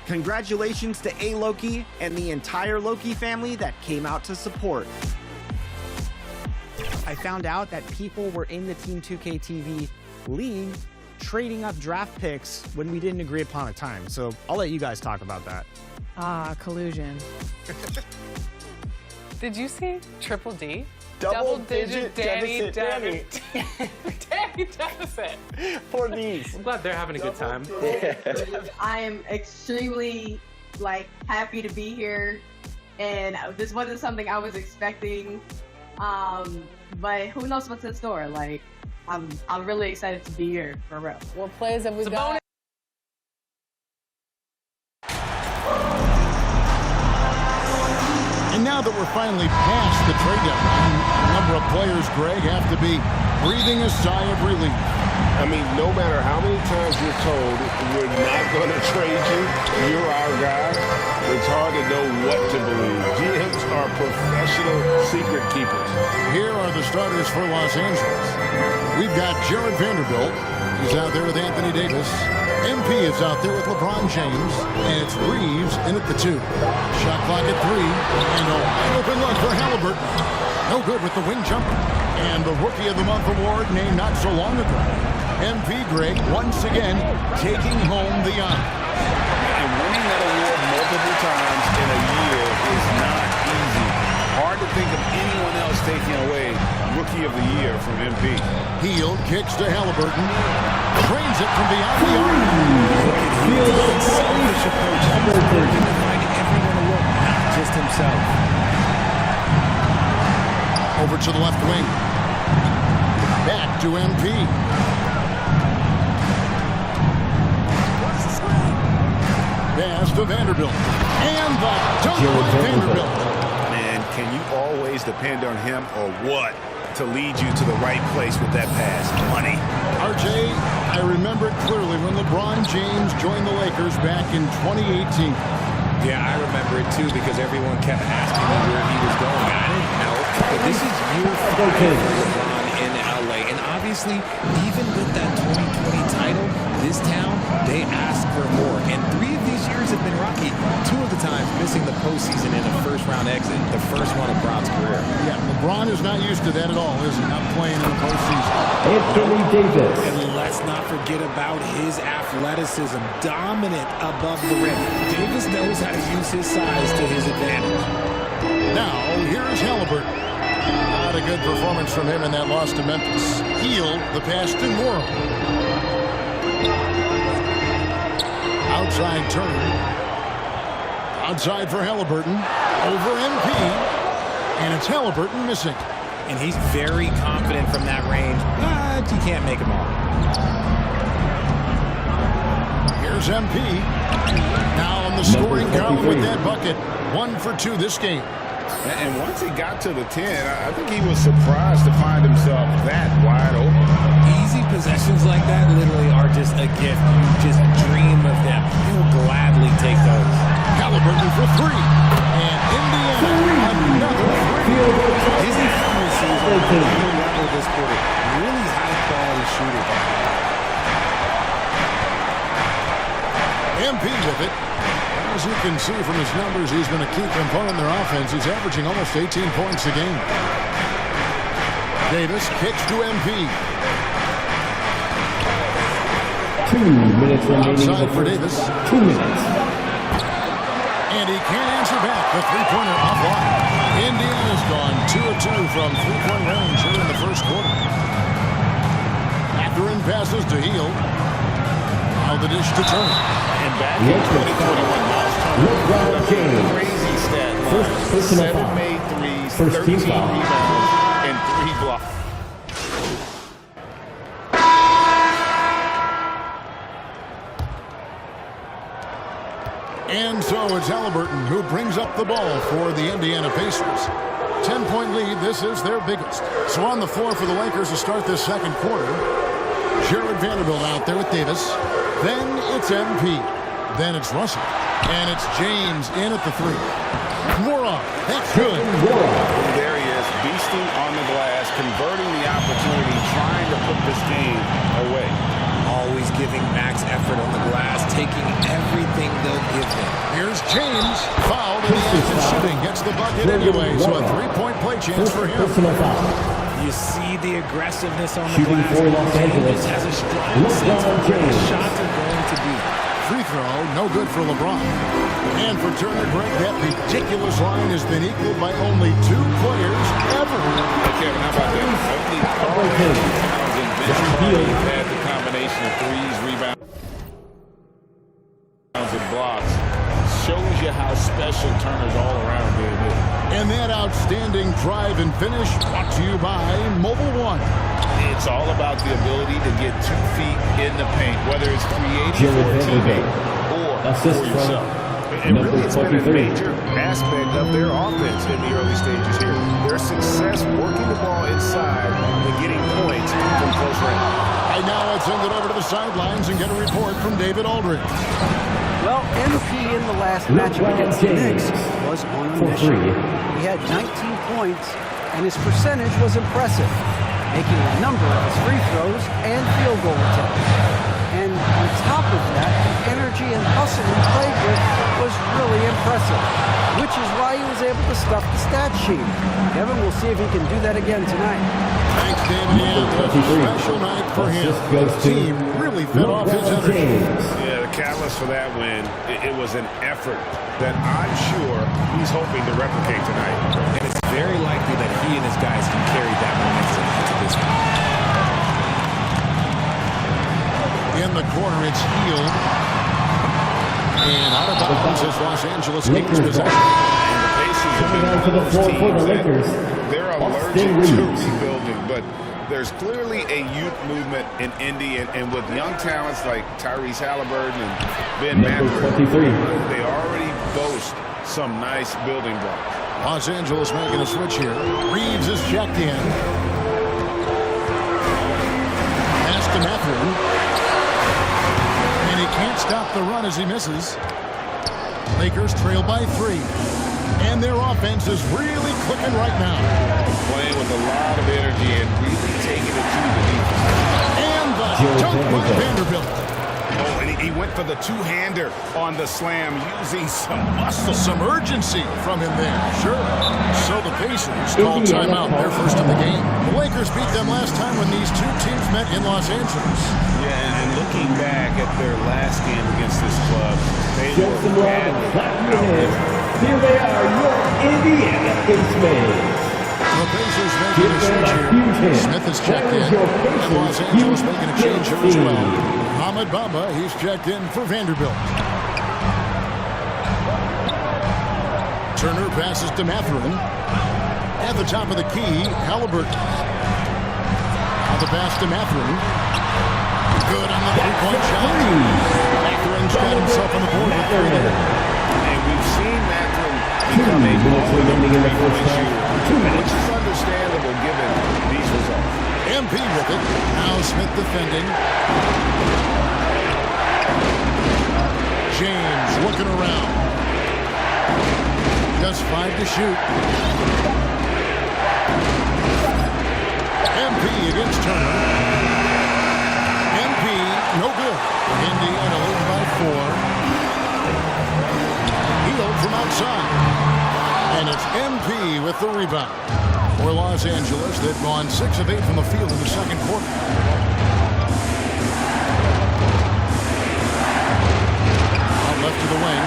Congratulations to A-Loki and the entire Loki family that came out to support. I found out that people were in the Team 2K TV league trading up draft picks when we didn't agree upon a time. So I'll let you guys talk about that. Ah, collusion. Did you see Triple D? Double-digit Danny deficit. Danny deficit. For these. I'm glad they're having a good time. I am extremely happy to be here, and this wasn't something I was expecting. But who knows what's in store? I'm really excited to be here for real. What plays have we got? And now that we're finally past the trade deadline, a number of players, Greg, have to be breathing a sigh of relief. I mean, no matter how many times you're told we're not going to trade you, you're our guy, it's hard to know what to believe. GMs are professional secret keepers. Here are the starters for Los Angeles. We've got Jared Vanderbilt. He's out there with Anthony Davis. MP is out there with LeBron James. And it's Reeves in at the 2. Shot clock at 3. And a wide open look for Halliburton. No good with the wing jumper. And the Rookie of the Month award named not so long ago. MP Greg once again taking home the honor. And winning that award multiple times in a year is not easy. Hard to think of anyone else taking away Rookie of the Year from MP. Hield kicks to Halliburton. Trains it from beyond the arc. Selfish approach. Working to find everyone to work, not just himself. Over to the left wing. Back to MP. Pass to Vanderbilt. And the dunk by Vanderbilt. Man, can you always depend on him or what to lead you to the right place with that pass? Money? RJ, I remember it clearly when LeBron James joined the Lakers back in 2018. Yeah, I remember it too because everyone kept asking me where he was going. I didn't know. But this is year 5 for LeBron in LA. And obviously, even with that 2020 title, this town, they ask for more. And 3 of these years have been rocky. 2 of the times missing the postseason in a first-round exit. The first one of Bron's career. Yeah, LeBron is not used to that at all, is he? Not playing in the postseason. Anthony Davis. And let's not forget about his athleticism. Dominant above the rim. Davis knows how to use his size to his advantage. Now, here's Halliburton. Not a good performance from him in that loss to Memphis. Hield the pass to Morrow. Outside turn. Outside for Halliburton. Over MP. And it's Halliburton missing. And he's very confident from that range, but you can't make him all. Here's MP. Now on the scoring column with that bucket. 1 for 2 this game. And once he got to the 10, I think he was surprised to find himself that wide open. Easy possessions like that literally are just a gift. You just dream of them. He'll gladly take those. Halliburton for 3. And Indiana another 3. His efficiency is on the level this quarter. Really high-quality shooter. MP with it. As you can see from his numbers, he's been a key component in their offense. He's averaging almost 18 points a game. Davis kicks to MP. 2 minutes remaining. Outside for Davis. 2 minutes. And he can't answer back. The three-pointer offline. Indiana's gone 2 of 2 from three-point range here in the first quarter. Catherine passes to Hield. Now the dish to Turner. And back in 2021, LeBron James. Crazy stat line. First personal 7 foul. made threes, First 13 team foul. rebounds, and 3 blocks. And so it's Halliburton who brings up the ball for the Indiana Pacers. 10-point lead. This is their biggest. So on the floor for the Lakers to start this second quarter. Jared Vanderbilt out there with Davis. Then it's MP. Then it's Russell. And it's James in at the 3. Morrow. That's good. There he is, beasting on the glass, converting the opportunity, trying to put this game away. Always giving max effort on the glass, taking everything they'll give him. Here's James. Fouled in the act of shooting. Gets the bucket anyway, so a three-point play chance for him. You see the aggressiveness on the Shooting glass. for Los Angeles. Has a strong sense of where the shots are going to be. Free throw, no good for LeBron. And for Turner, Greg, that ridiculous line has been equaled by only 2 players ever. Hey, Kevin, how about that? Only Carl Towns and Vince Carter had the combination of threes, rebounds, and blocks. Shows you how special Turner's all around here. And that outstanding drive and finish brought to you by Mobile One. It's all about the ability to get 2 feet in the paint, whether it's creating for a teammate or for yourself. And really, it's been a major aspect of their offense in the early stages here. Their success working the ball inside and getting points from close range. Right now, let's send it over to the sidelines and get a report from David Aldridge. Well, MP in the last matchup against the Knicks was on a mission. He had 19 points, and his percentage was impressive, making a number of his free throws and field goal attempts. And on top of that, the energy and hustle he played with was really impressive, which is why he was able to stuff the stat sheet. Kevin, we'll see if he can do that again tonight. Thanks, David. A special night for him. The team really fed off his energy. Yeah, the catalyst for that win, it was an effort that I'm sure he's hoping to replicate tonight. And it's very likely that he and his guys can carry that momentum into this one. In the corner, it's Hield. And out of bounds as Los Angeles gains possession. And the Pacers have been one of those teams that they're allergic to rebuilding, but there's clearly a youth movement in Indy, and with young talents like Tyrese Halliburton and Ben Mathurin, they already boast some nice building blocks. Los Angeles making a switch here. Reeves is checked in. Pass to Mathurin. And he can't stop the run as he misses. Lakers trail by 3. And their offense is really clicking right now. Playing with a lot of energy and really taking it to the defense. And the dunk by Vanderbilt. Oh, and he went for the two-hander on the slam, using some muscle. Some urgency from him there, sure. So the Pacers call timeout. They're first in the game. The Lakers beat them last time when these two teams met in Los Angeles. Yeah, and looking back at their last game against this club, they were bad. Here they are, your Indiana Pacers. The Pacers making a switch here. Smith is checked in. And Los Angeles making a change here as well. Ahmed Bamba, he's checked in for Vanderbilt. Turner passes to Mathurin. At the top of the key, Halliburton. Now the pass to Mathurin. Good on the three-point shot. Mathurin's got himself on the board with 3 there. And we've seen Mathurin become a more this year, which is understandable given these results. MP with it. Now Smith defending. James looking around. Just 5 to shoot. MP against Turner. MP, no good. Indiana leading by 4. Hield from outside. And it's MP with the rebound. For Los Angeles, they've gone 6 of 8 from the field in the second quarter. Out left to the wing.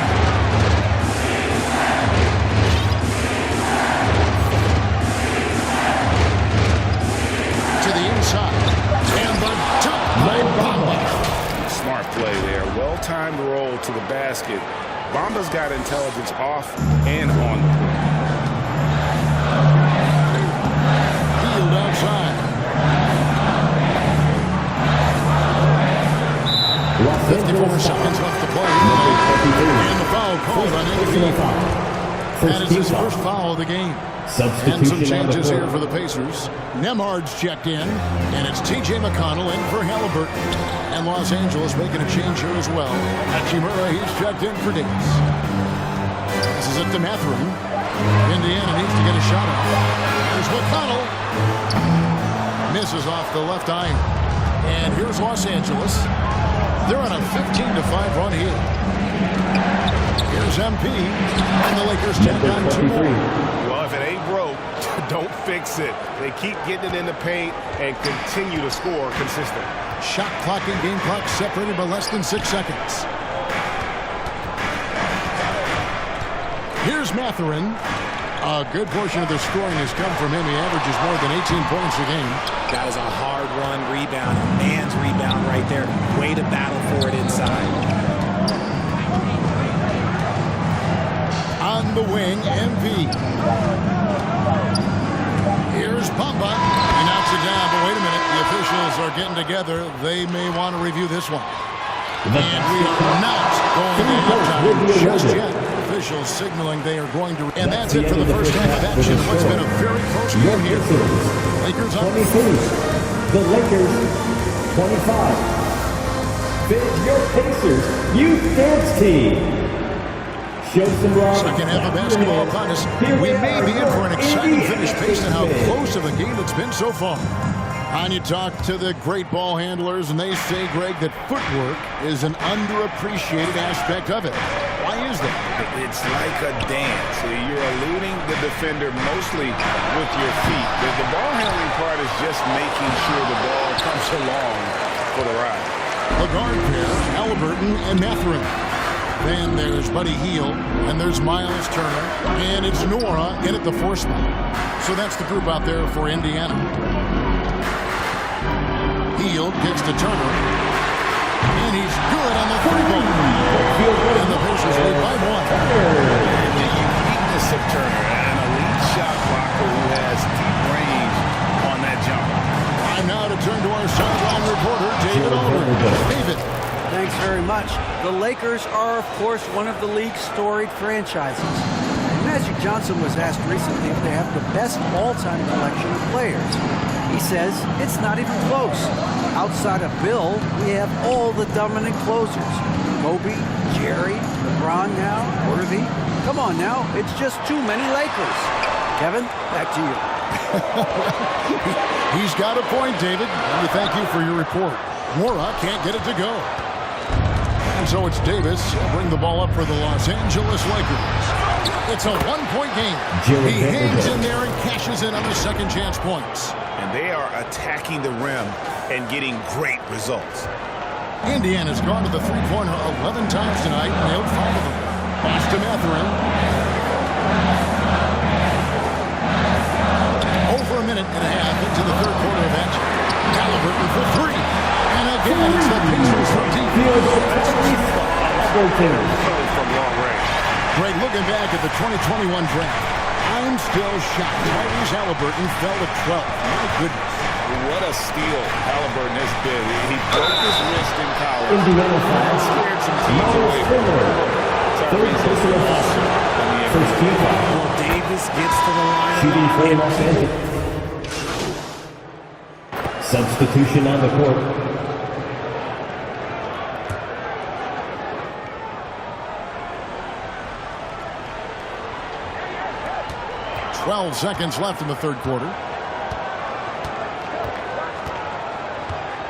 To the inside. And the dunk by Bamba. Smart play there. Well-timed roll to the basket. Bamba's got intelligence off and on the court. Hield outside. 54 seconds left to play. And the foul called on Anthony. That is his first foul of the game. And some changes here for the Pacers. Nemhard's checked in, and it's T.J. McConnell in for Halliburton. And Los Angeles making a change here as well. Hachimura, he's checked in for Davis. This is it to Mathurin. Indiana needs to get a shot off. Here's McConnell. Misses off the left iron. And here's Los Angeles. They're on a 15-5 run here. Here's MP, and the Lakers tack on 2 more. Well, if it ain't broke, don't fix it. They keep getting it in the paint and continue to score consistently. Shot clock and game clock separated by less than 6 seconds. Here's Mathurin. A good portion of the scoring has come from him. He averages more than 18 points a game. That is a hard-won rebound, a man's rebound right there. Way to battle for it inside. On the wing, MP. Here's Bamba. He knocks it down, but wait a minute. The officials are getting together. They may want to review this one. And we are not going to halftime just yet. Officials signaling they are going to. And that's it for the first half of action. What's been a very close game here. Lakers up. 22. The Lakers, 25. Finish your Pacers Youth Dance Team. Show some love. Second half of basketball upon us. We may be in for an exciting finish based on how close of a game it's been so far. And you talk to the great ball handlers, and they say, Greg, that footwork is an underappreciated aspect of it. Why is that? It's like a dance. You're eluding the defender mostly with your feet. The ball handling part is just making sure the ball comes along for the ride. The guard pair, Halliburton and Mathurin. Then there's Buddy Hield, and there's Miles Turner, and it's Nora in at the 4 spot. So that's the group out there for Indiana. Hield gets to Turner, and he's good on the 3-ball. And the Pacers lead by 1. The uniqueness of Turner, an elite shot blocker who has deep range on that jumper. I'm now to turn to our sideline reporter, David Aldridge. David. Thanks very much. The Lakers are, of course, one of the league's storied franchises. Magic Johnson was asked recently if they have the best all-time collection of players. He says it's not even close. Outside of Bill, we have all the dominant closers. Kobe, Jerry, LeBron now, Worthy. Come on now, it's just too many Lakers. Kevin, back to you. He's got a point, David. And we thank you for your report. Mora can't get it to go. And so it's Davis. He'll bring the ball up for the Los Angeles Lakers. It's a 1-point game. He hangs in there and cashes in on the second chance points. And they are attacking the rim and getting great results. Indiana's gone to the three-pointer 11 times tonight, nailed 5 of them. Pass to Mathurin. Over a minute and a half into the third quarter of action. Halliburton for 3. And again, it's the Pacers from deep. From long range. Greg, looking back at the 2021 draft, I'm still shocked. Tyrese Halliburton fell to 12. My goodness. What a steal Halliburton has been. He broke his wrist in college. Indiana and fans. scared some teams away from him. Tyrese is awesome in the NBA. First team foul. Well, Davis gets to the line. Shooting for Los Angeles. Substitution on the court. .12 seconds left in the third quarter.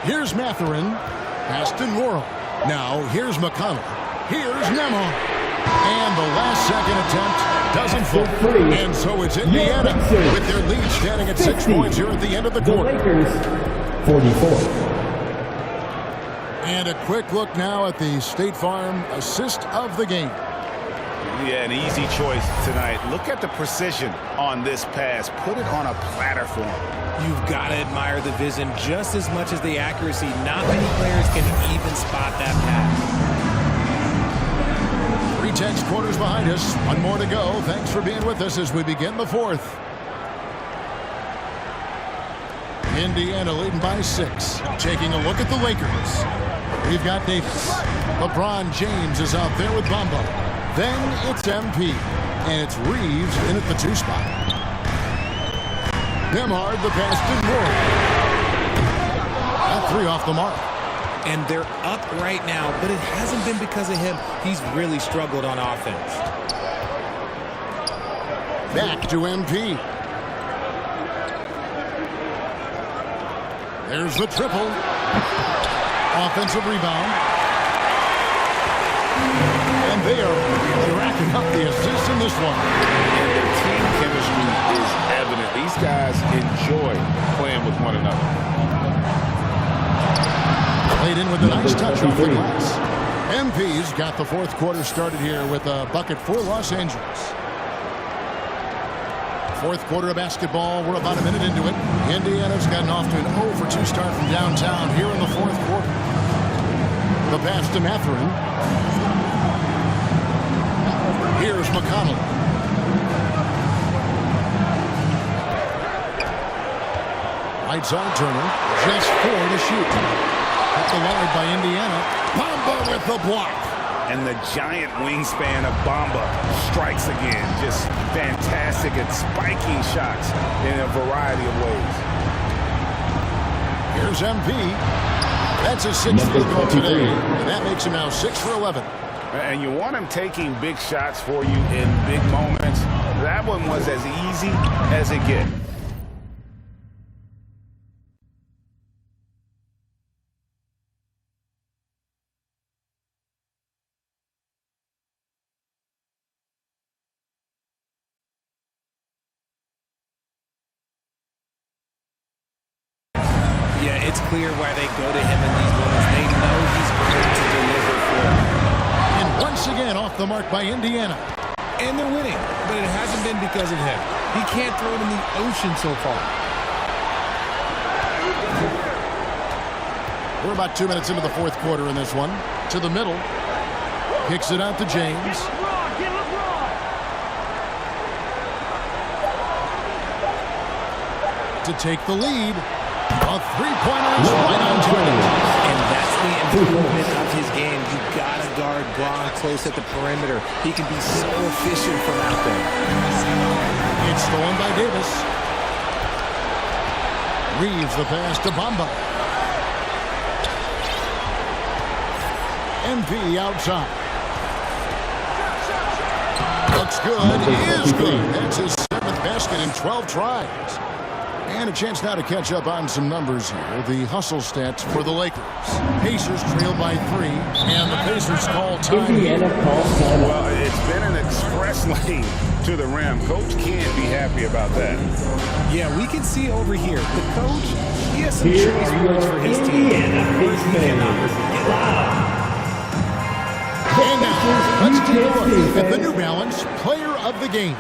Here's Mathurin. Pass to Nora. Now here's McConnell. Here's Nemo. And the last second attempt doesn't fall. And so it's Indiana with their lead standing at 6 points here at the end of the quarter. Lakers, 44. And a quick look now at the State Farm assist of the game. Yeah, an easy choice tonight. Look at the precision on this pass. Put it on a platter for him. You've got to admire the vision just as much as the accuracy. Not many players can even spot that pass. 3 tenths quarters behind us. 1 more to go. Thanks for being with us as we begin the fourth. Indiana leading by 6. Taking a look at the Lakers. We've got Davis. LeBron James is out there with Bamba. Then it's MP. And it's Reeves in at the 2 spot. Nemhard the pass to Moore. That 3 off the mark. And they're up right now, but it hasn't been because of him. He's really struggled on offense. Back to MP. There's the triple. Offensive rebound. And they are picking up the assist in this one. And their team chemistry is evident. These guys enjoy playing with one another. Played in with a nice touch off the glass. MP's got the fourth quarter started here with a bucket for Los Angeles. Fourth quarter of basketball. We're about a minute into it. Indiana's gotten off to an 0-for-2 start from downtown here in the fourth quarter. The pass to Mathurin. Here's McConnell. Right side Turner. Just 4 to shoot. At the line by Indiana. Bamba with the block. And the giant wingspan of Bamba strikes again. Just fantastic at spiking shots in a variety of ways. Here's MP. That's his 6th field goal today. And that makes him now 6 for 11. And you want him taking big shots for you in big moments. That one was as easy as it gets. Yeah, it's clear why they go to him in these moments. They know he's going to deliver for them. And once again off the mark by Indiana. And they're winning, but it hasn't been because of him. He can't throw it in the ocean so far. We're about 2 minutes into the fourth quarter in this one. To the middle. Kicks it out to James. To take the lead. A three-pointer is right on target. And that's the improvement of his game. You gotta guard Braun close at the perimeter. He can be so efficient from out there. It's stolen by Davis. Reeves the pass to Bamba. MP outside. Looks good. Is good. That's his 7th basket in 12 tries. And a chance now to catch up on some numbers here. The hustle stats for the Lakers. Pacers trail by 3, and the Pacers call time. Well, it's been an express lane to the rim. Coach can't be happy about that. Yeah, we can see over here. The coach, he has some choice words for his team. And now, let's take a look at the New Balance Player of the Game.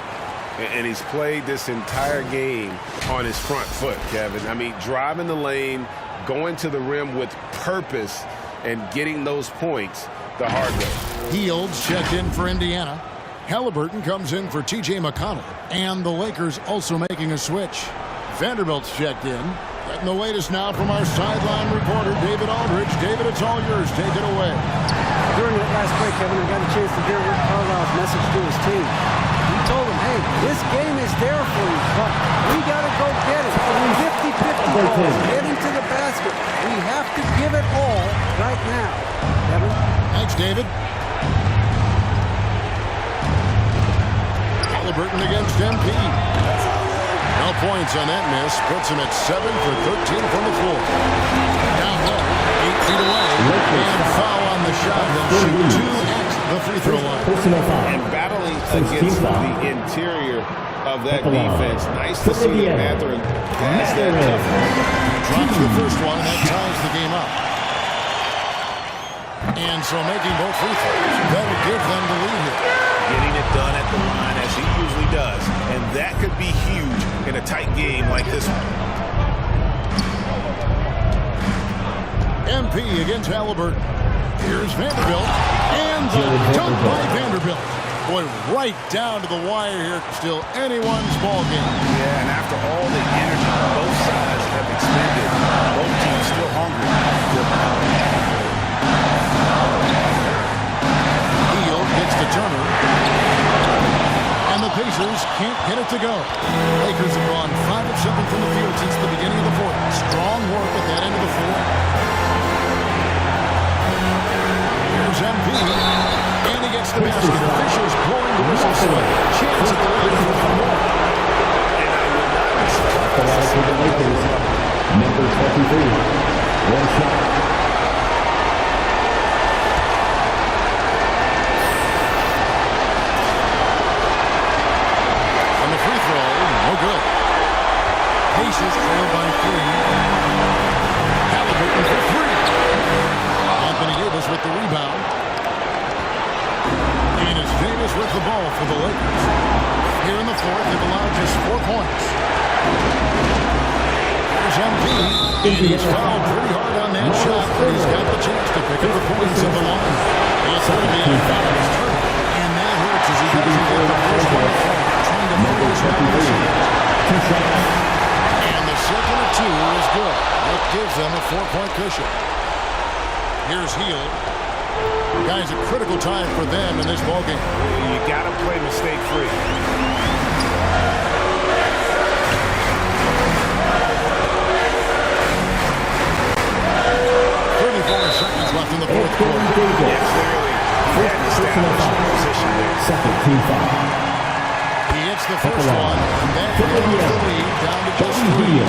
And he's played this entire game on his front foot, Kevin. I mean, driving the lane, going to the rim with purpose, and getting those points the hard way. Fields checked in for Indiana. Halliburton comes in for T.J. McConnell. And the Lakers also making a switch. Vanderbilt's checked in. Getting the latest now from our sideline reporter, David Aldridge. David, it's all yours. Take it away. During that last break, Kevin, we got a chance to hear Rick Carlisle's message to his team. He told them, hey, this game is there for you, but we got to go get it. 50-50 balls, getting to the basket. We have to give it all right now. Kevin? Thanks, David. Halliburton against MP. No points on that miss. Puts him at 7 for 13 from the floor. Down low, 8 feet away. And foul on the shot. He'll shoot 2 at the free throw line. And battling against the interior of that defense. Nice to see that Mathurin has that toughness. Drops the first one, and that ties the game up. And so making both free throws, that'll give them the lead here. Getting it done at the line as he usually does. And that could be huge in a tight game like this one. MP against Halliburton. Here's Vanderbilt. And the dunk by Vanderbilt. Boy, right down to the wire here. Still anyone's ball game. Yeah, and after all the energy both sides have expended, both teams still hungry. Hield gets to Turner. And the Pacers can't get it to go. Lakers have gone 5 of 7 from the field since the beginning of the fourth. Strong work at that end of the fourth. Here's MP. And he gets the basket. Officials blowing the whistle. Chance at the line for one more. And I would not be surprised to see the Number 23. One shot. is with the ball for the Lakers. Here in the fourth, they've allowed just 4 points. Here's MP, and he's fouled pretty hard on that shot, but he's got the chance to pick up the points at the line. It's going to be on his turn, and that hurts as he doesn't get the first one, trying to move his domination. And the second of 2 is good. That gives them a 4-point cushion. Here's Hield. Guys, a critical time for them in this ballgame. You got to play mistake-free. 34 seconds left in the fourth quarter. Yeah, clearly. First personal foul. Second team foul. He hits the first one, and that gives the lead down to just 3.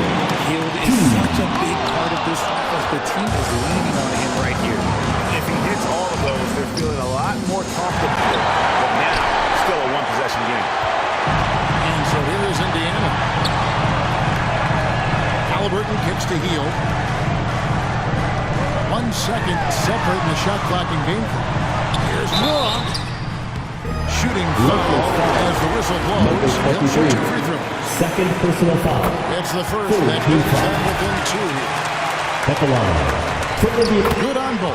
Hield is such a big part of this offense. The team is leaning on him right here. If he hits all of those, they're feeling a lot more comfortable. But now, still a one-possession game. And so here is Indiana. Halliburton kicks to Hield. 1 second separating the shot clock and game clock. Here's Moore. Shooting foul as the whistle blows. He'll shoot 2 free throws. Second personal foul. It's the first that puts them within 2 here. At the line. Good on both.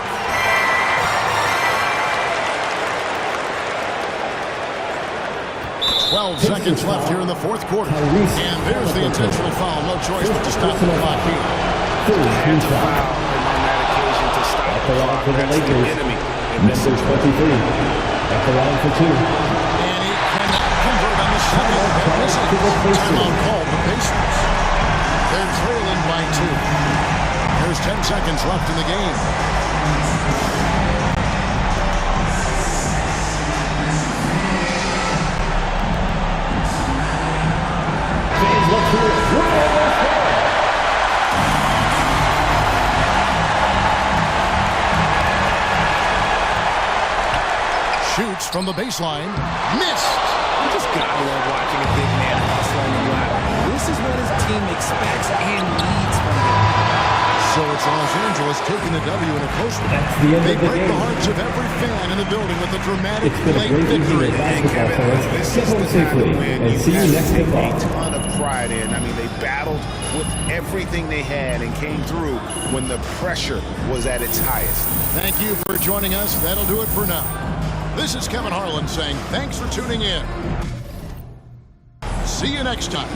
Twelve seconds left here in the fourth quarter. And there's the intentional foul. No choice but to stop the clock here. Team foul. At the line for the Lakers. Number 23. At the line for 2. And he cannot convert on the second. Timeout called the Pacers. They're trailing by 2. There's 10 seconds left in the game. Shoots from the baseline. Missed. You just gotta love watching a big man hustle on the block. This is what his team expects and needs from him. So it's Los Angeles taking the W in a close one. They break the hearts of every fan in the building with a dramatic late victory. Hey, Kevin, this is the time to win. And see you next take kickoff. a ton of pride in. I mean, they battled with everything they had and came through when the pressure was at its highest. Thank you for joining us. That'll do it for now. This is Kevin Harlan saying thanks for tuning in. See you next time.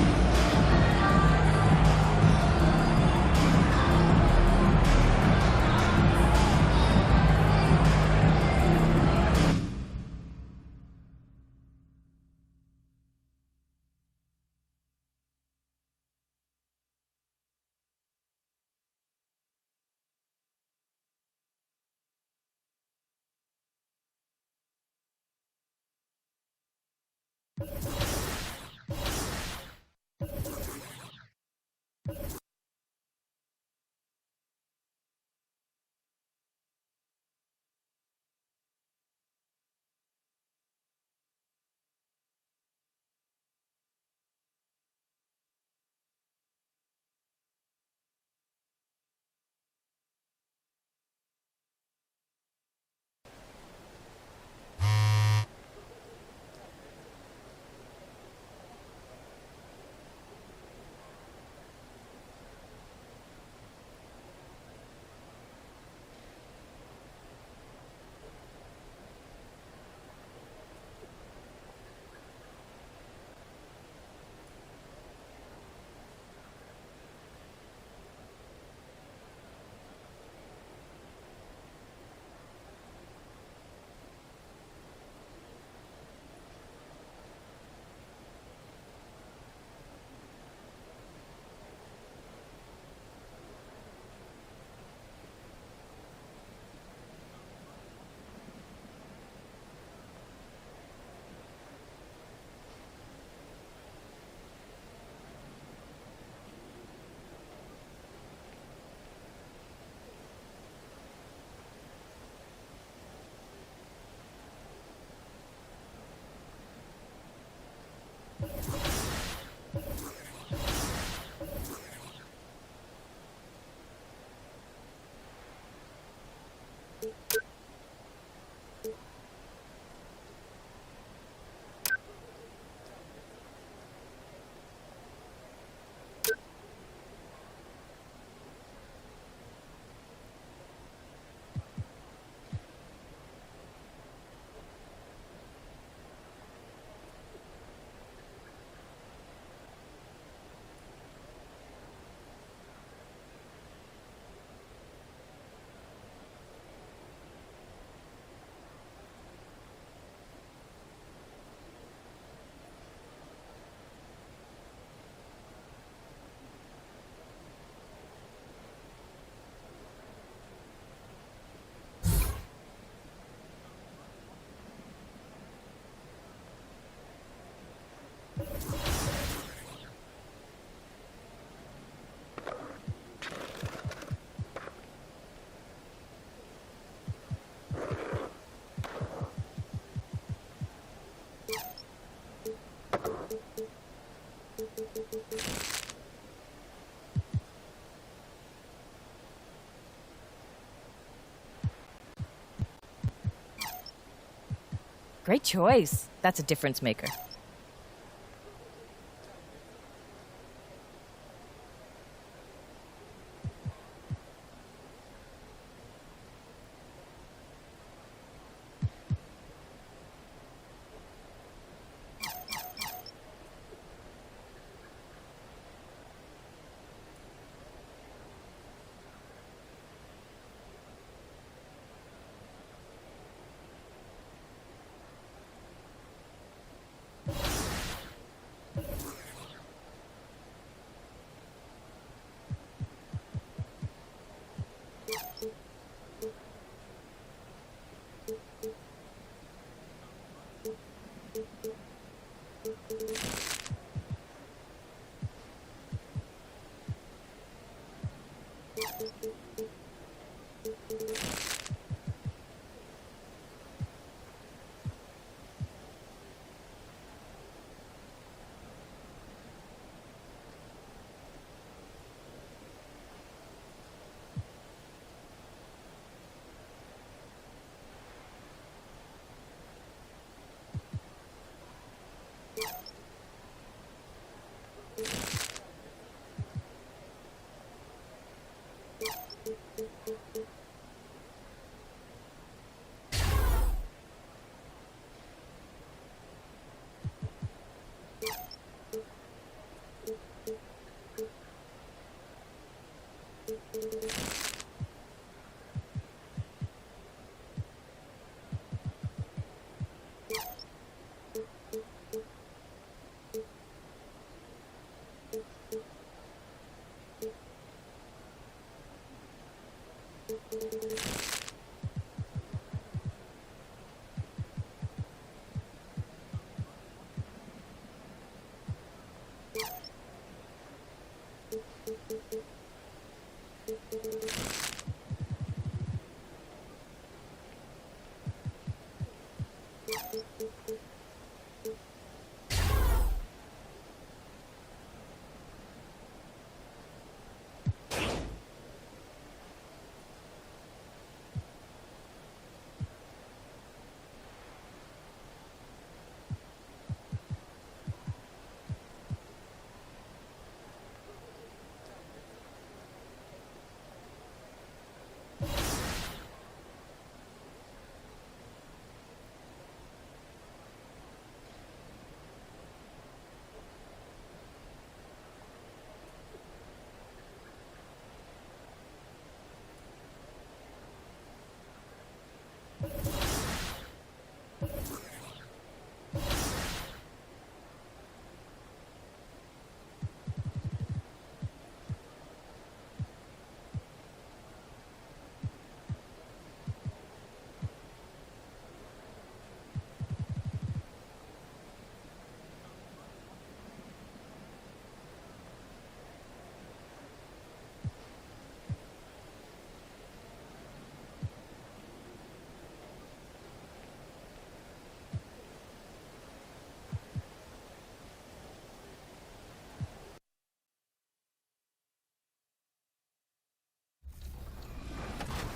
Great choice. That's a difference maker.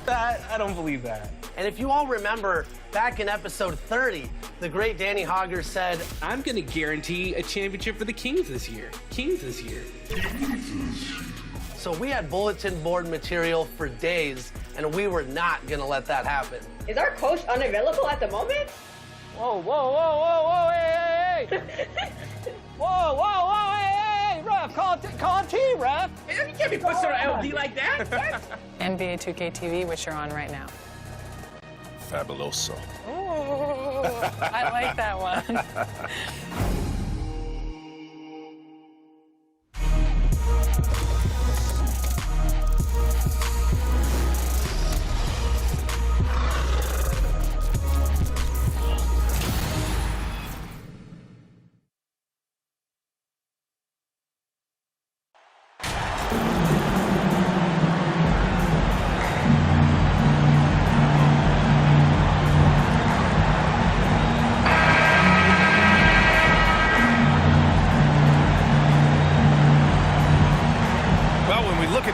I don't believe that. And if you all remember, back in episode 30, the great Danny Hogger said, I'm going to guarantee a championship for the Kings this year. So we had bulletin board material for days, and we were not going to let that happen. Is our coach unavailable at the moment? Whoa, whoa, whoa, whoa, whoa, hey, hey, hey. Whoa, whoa, whoa, hey, hey, ref, call a team, ref. You can't be posted on LD like that. NBA 2K TV, which you're on right now. Fabuloso. Ooh, I like that one.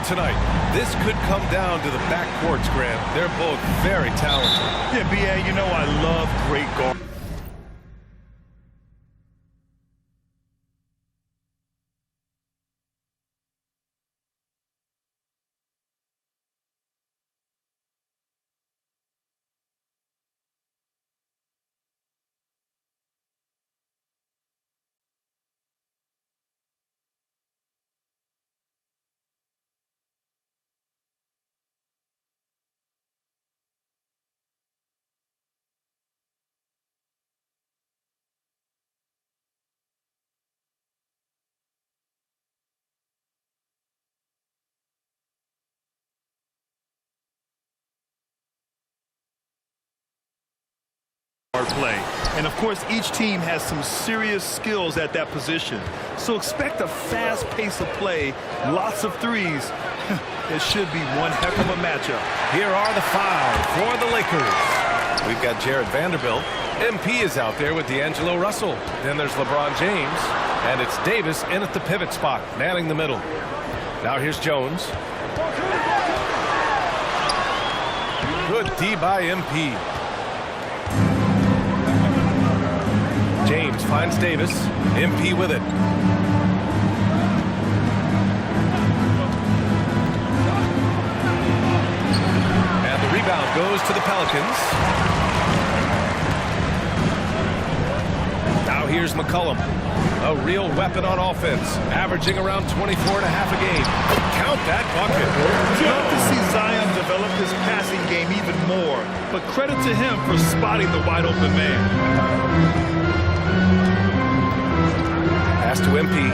Tonight, this could come down to the backcourts, Grant. They're both very talented. Yeah, B.A., you know I love great guard. guard play. And of course, each team has some serious skills at that position. So expect a fast pace of play, lots of threes. It should be one heck of a matchup. Here are the 5 for the Lakers. We've got Jared Vanderbilt. MP is out there with D'Angelo Russell. Then there's LeBron James. And it's Davis in at the pivot spot, manning the middle. Now here's Jones. Good D by MP. James finds Davis. MP with it. And the rebound goes to the Pelicans. Now here's McCollum. A real weapon on offense, averaging around 24.5 a game. Count that bucket. You'd love to see Zion develop his passing game even more, but credit to him for spotting the wide open man. Pass to MP.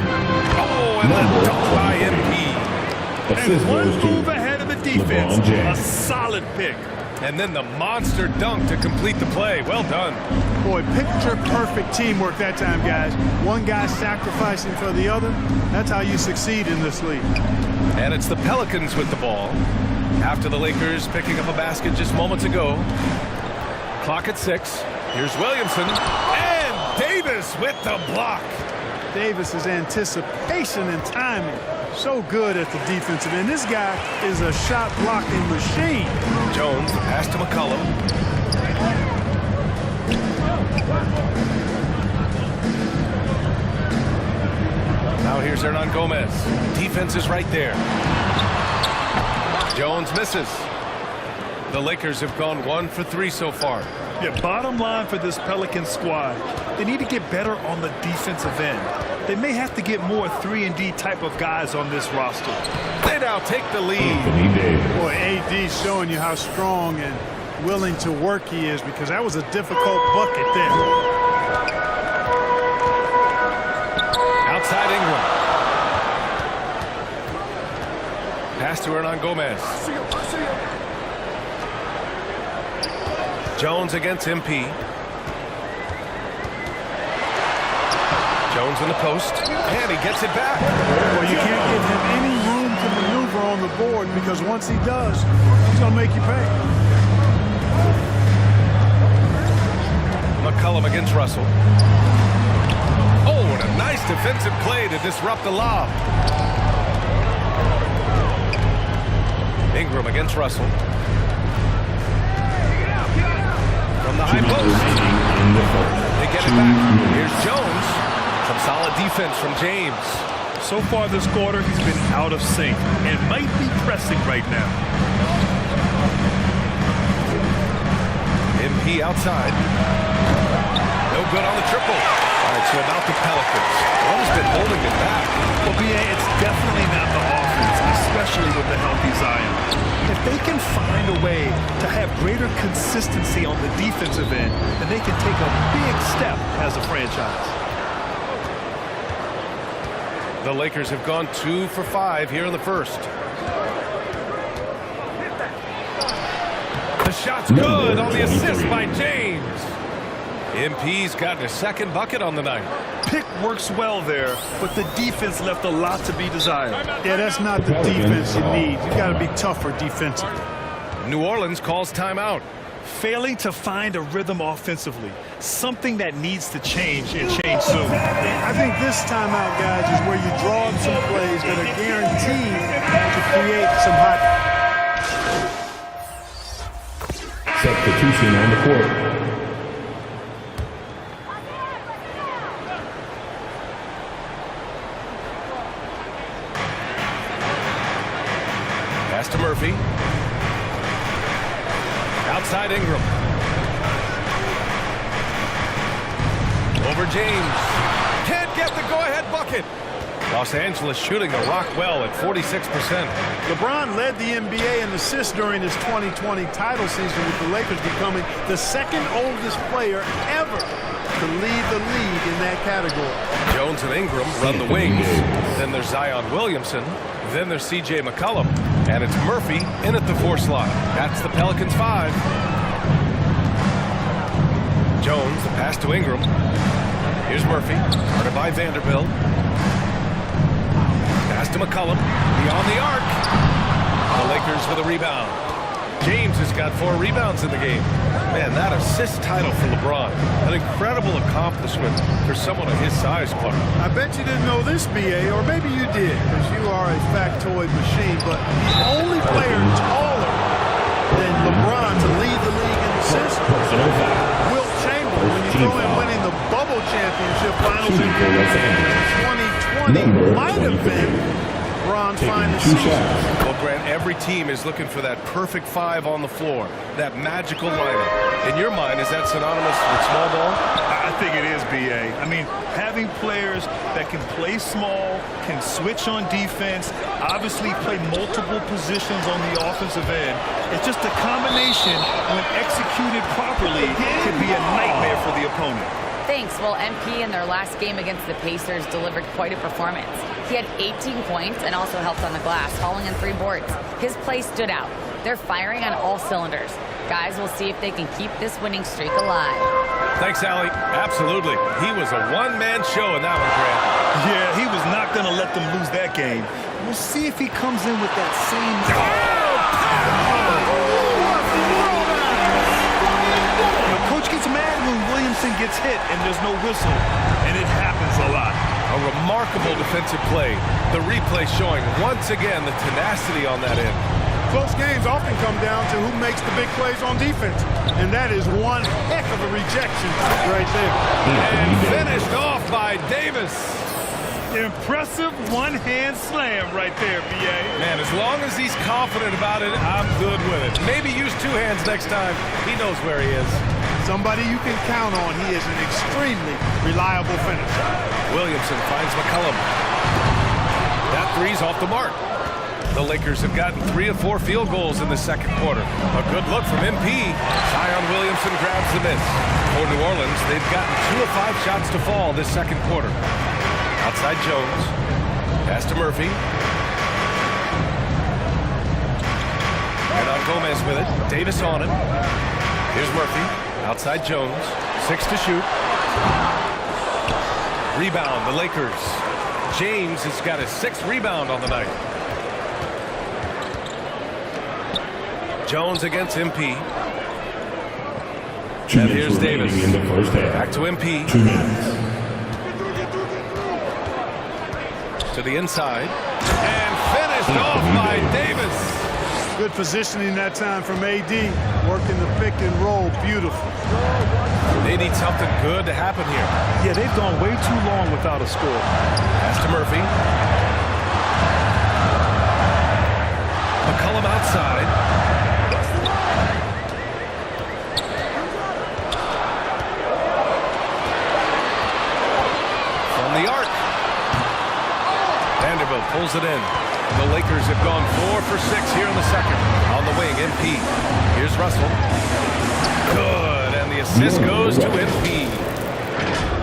Oh, and the dunk by MP. And one move ahead of the defense. A solid pick. And then the monster dunk to complete the play. Well done. Boy, picture-perfect teamwork that time, guys. One guy sacrificing for the other. That's how you succeed in this league. And it's the Pelicans with the ball. After the Lakers picking up a basket just moments ago. Clock at 6. Here's Williamson. And Davis with the block. Davis's anticipation and timing. So good at the defensive end. This guy is a shot blocking machine. Jones, the pass to McCollum. Now here's Hernan Gomez. Defense is right there. Jones misses. The Lakers have gone 1 for 3 so far. Yeah, bottom line for this Pelican squad, they need to get better on the defensive end. They may have to get more 3-and-D type of guys on this roster. They now take the lead. Boy, AD's showing you how strong and willing to work he is, because that was a difficult bucket there. Outside Ingram. Pass to Hernan Gomez. Jones against MP. Jones in the post, and he gets it back. Well, you can't give him any room to maneuver on the board, because once he does, he's going to make you pay. McCollum against Russell. Oh, and a nice defensive play to disrupt the lob. Ingram against Russell. From the high post. They get it back. Here's Jones. Some solid defense from James. So far this quarter, he's been out of sync and might be pressing right now. MP outside. No good on the triple. All right, so about the Pelicans. What has been holding them back? Well, B.A., it's definitely not the offense, especially with the healthy Zion. If they can find a way to have greater consistency on the defensive end, then they can take a big step as a franchise. The Lakers have gone 2 for 5 here in the first. The shot's good on the assist by James. MP's gotten a second bucket on the night. Pick works well there, but the defense left a lot to be desired. Yeah, that's not the defense you need. You got to be tougher defensively. New Orleans calls timeout. Failing to find a rhythm offensively, something that needs to change and change soon. I think this timeout, guys, is where you draw up some plays that are guaranteed to create some hot. Substitution on the court. Pass to Murphy. Outside Ingram. Over James. Can't get the go-ahead bucket. Los Angeles shooting the rock well at 46%. LeBron led the NBA in assists during his 2020 title season, with the Lakers becoming the second oldest player ever to lead the league in that category. Jones and Ingram run the wings. Then there's Zion Williamson. Then there's C.J. McCollum. And it's Murphy in at the 4 slot. That's the Pelicans 5. Jones, the pass to Ingram. Here's Murphy, guarded by Vanderbilt. Pass to McCollum, beyond the arc. The Lakers with a rebound. James has got 4 rebounds in the game. Man, that assist title for LeBron. An incredible accomplishment for someone of his size, Clark. I bet you didn't know this, BA, or maybe you did, because you are a factoid machine, but the only player taller than LeBron to lead the league in assists, Wilt Chamberlain, when you throw in winning the bubble championship finals in 2020, might have been LeBron's finest season. Well, Grant, every team is looking for that perfect 5 on the floor, that magical lineup. In your mind, is that synonymous with small ball? I think it is, BA. I mean, having players that can play small, can switch on defense, obviously play multiple positions on the offensive end. It's just a combination, when executed properly, could be a nightmare for the opponent. Thanks. Well, MP in their last game against the Pacers delivered quite a performance. He had 18 points and also helped on the glass, falling in 3 boards. His play stood out. They're firing on all cylinders. Guys, we'll see if they can keep this winning streak alive. Thanks, Allie. Absolutely. He was a one-man show in that one, Grant. Yeah, he was not going to let them lose that game. We'll see if he comes in with that same... Coach gets mad when Williamson gets hit and there's no whistle, and it happens a lot. A remarkable defensive play. The replay showing once again the tenacity on that end. Close games often come down to who makes the big plays on defense, and that is one heck of a rejection right there. And finished off by Davis. Impressive one-hand slam right there, B.A. Man, as long as he's confident about it, I'm good with it. Maybe use 2 hands next time. He knows where he is. Somebody you can count on. He is an extremely reliable finisher. Williamson finds McCollum. That 3's off the mark. The Lakers have gotten 3 of 4 field goals in the second quarter. A good look from MP. Zion Williamson grabs the miss. For New Orleans, they've gotten 2 of 5 shots to fall this second quarter. Outside Jones. Pass to Murphy. And on Gomez with it. Davis on it. Here's Murphy. Outside Jones. 6 to shoot. Rebound, the Lakers. James has got his 6th rebound on the night. Jones against MP. And here's Davis. Back to MP. 2 minutes. To the inside. And finished off by Davis. Good positioning that time from AD. Working the pick and roll. Beautiful. They need something good to happen here. Yeah, they've gone way too long without a score. Pass to Murphy. McCollum outside. From the arc. Vanderbilt pulls it in. The Lakers have gone 4 for 6 here in the second. On the wing, MP. Here's Russell. Good, and the assist goes to MP.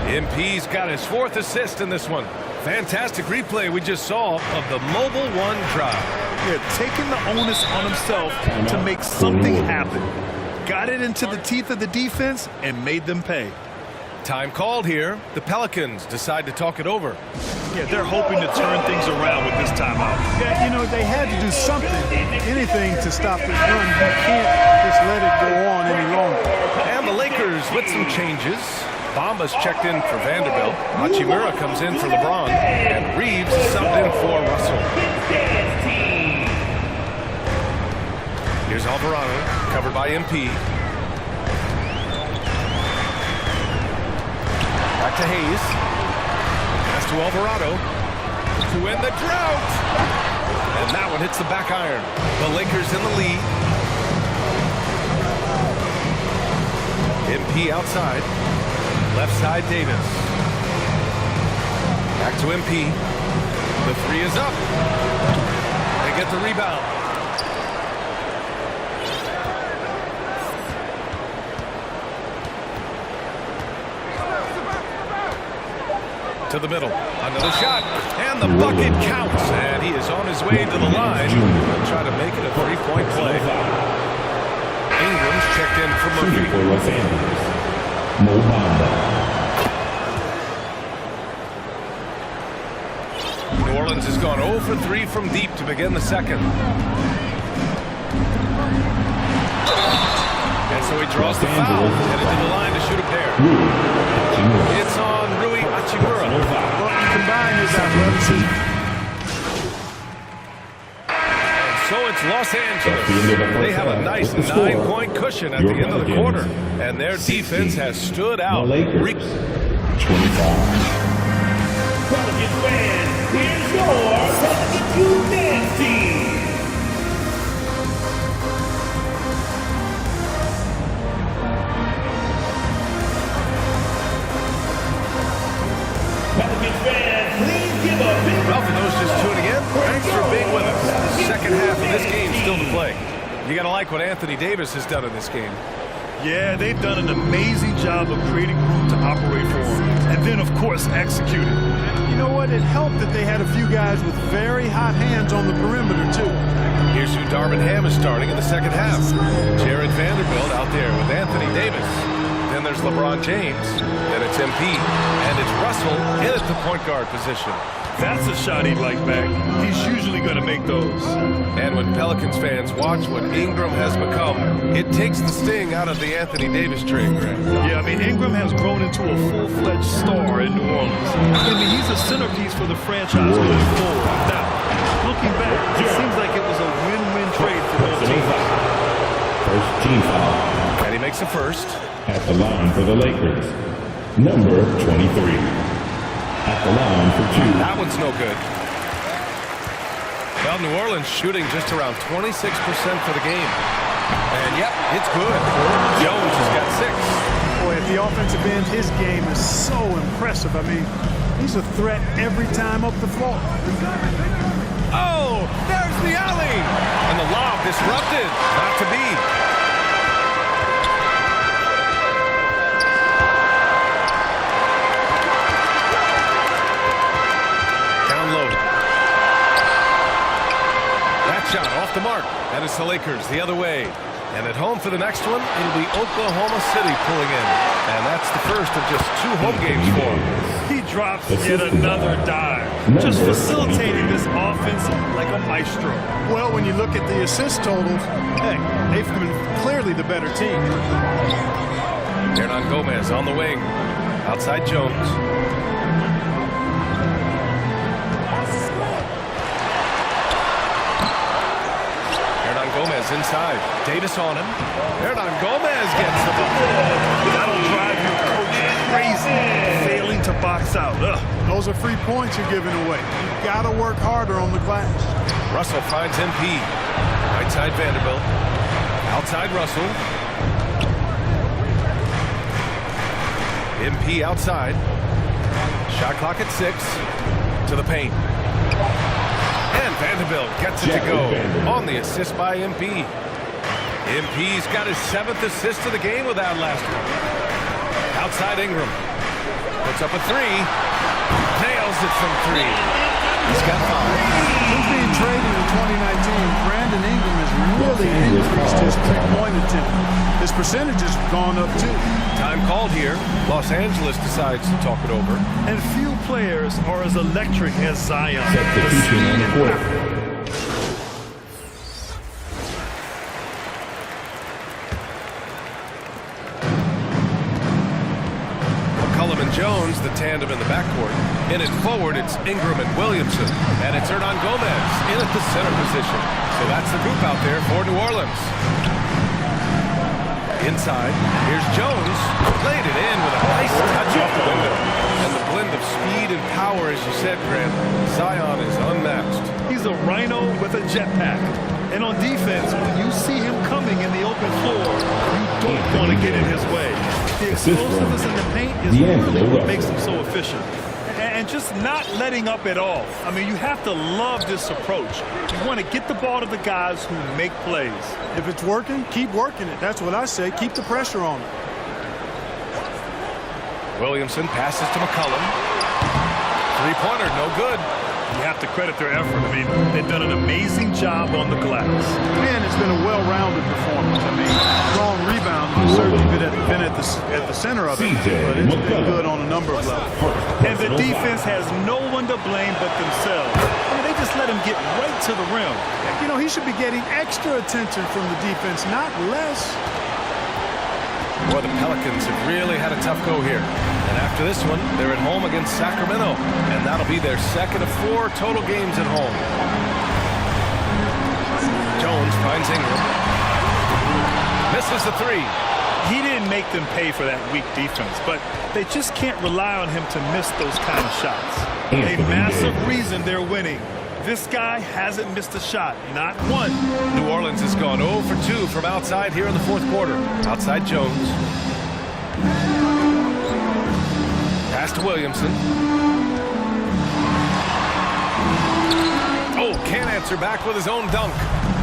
MP's got his 4th assist in this one. Fantastic replay we just saw of the Mobile 1 drive. Yeah, taking the onus on himself to make something happen. Got it into the teeth of the defense and made them pay. Time called here. The Pelicans decide to talk it over. Yeah, they're hoping to turn things around with this timeout. Yeah, you know, they had to do something, anything to stop this run. You can't just let it go on any longer. And the Lakers with some changes. Bamba's checked in for Vanderbilt. Hachimura comes in for LeBron. And Reeves is subbed in for Russell. Here's Alvarado, covered by MP. Back to Hayes. Pass to Alvarado. To end the drought. And that one hits the back iron. The Lakers in the lead. MP outside. Left side, Davis. Back to MP. The 3 is up. They get the rebound. To the middle. Another shot. And the bucket counts. And he is on his way to the line. He'll try to make it a 3-point play. Ingram's checked in for Murphy. New Orleans has gone 0 for 3 from deep to begin the second. And so he draws the foul, headed to the line to shoot a pair. It's on Rui Hachimura. Well, you combine his athleticism. And so it's Los Angeles. They have a nice 9-point cushion at the end of the quarter. And their defense has stood out. Pelicans fans, here's your Pelicans dance team. Pelicans fans, please give a big Well, for those just tuning in, thanks for being with us. The second half of this game still to play. You got to like what Anthony Davis has done in this game. Yeah, they've done an amazing job of creating room to operate for him. And then, of course, executing. You know what? It helped that they had a few guys with very hot hands on the perimeter, too. Here's who Darvin Ham is starting in the second half. Jared Vanderbilt out there with Anthony Davis. Then there's LeBron James. Then it's MP. And it's Russell in at the point guard position. That's a shot he'd like back. He's usually going to make those. And when Pelicans fans watch what Ingram has become, it takes the sting out of the Anthony Davis trade. Yeah, I mean, Ingram has grown into a full-fledged star in New Orleans. I mean, he's a centerpiece for the franchise going forward. Now, looking back, it seems like it was a win-win trade for both teams. First team foul. And he makes a first. At the line for the Lakers, number 23. At the line for 2. That one's no good. Well, New Orleans shooting just around 26% for the game. And yep, it's good. Jones has got 6. Boy, at the offensive end, his game is so impressive. I mean, he's a threat every time up the floor. Oh, there's the alley. And the lob disrupted. Not to be. Shot off the mark, and it's the Lakers the other way. And at home for the next one, it'll be Oklahoma City pulling in. And that's the first of just 2 home games for him. He drops yet another dive, just facilitating this offense like a maestro. Well, when you look at the assist totals, hey, they've been clearly the better team. Hernan Gomez on the wing, outside Jones. Gomez inside. Davis on him. Hernan Gomez gets the ball. That'll drive your coach crazy. Failing to box out. Ugh. Those are free points you're giving away. You've got to work harder on the glass. Russell finds MP. Right side Vanderbilt. Outside Russell. MP outside. Shot clock at 6. To the paint. And Vanderbilt gets it to go on the assist by MP. MP's got his 7th assist of the game with that last one. Outside Ingram. Puts up a 3. Nails it from 3. He's got 5. Since being traded in 2019, Brandon Ingram has really increased his three-point attempt. His percentages have gone up too. Time called here. Los Angeles decides to talk it over. And few players are as electric as Zion. Substitution on the court. McCollum and Jones, the tandem in the backcourt. In it forward, it's Ingram and Williamson. And it's Hernan Gomez in at the center position. So that's the group out there for New Orleans. Inside, here's Jones. Played it in with a nice touch off the window. And the blend of speed and power, as you said, Grant, Zion is unmatched. He's a rhino with a jetpack. And on defense, when you see him coming in the open floor, you don't want to get in his way. The explosiveness in the paint is really what makes him so efficient. And just not letting up at all. I mean, you have to love this approach. You want to get the ball to the guys who make plays. If it's working, keep working it. That's what I say. Keep the pressure on it. Williamson passes to McCollum. Three-pointer, no good. You have to credit their effort. I mean, they've done an amazing job on the glass. Man, it's been a well-rounded performance. I mean, strong rebound. You've certainly been at the center of it, but it's been good on a number of levels. And the defense has no one to blame but themselves. I mean, they just let him get right to the rim. You know, he should be getting extra attention from the defense, not less. Boy, the Pelicans have really had a tough go here. And after this one, they're at home against Sacramento. And that'll be their second of 4 total games at home. Jones finds Ingram. Misses the 3. He didn't make them pay for that weak defense, but they just can't rely on him to miss those kind of shots. A massive reason they're winning. This guy hasn't missed a shot, not one. New Orleans has gone 0 for 2 from outside here in the fourth quarter. Outside Jones. Pass to Williamson. Oh, can't answer back with his own dunk.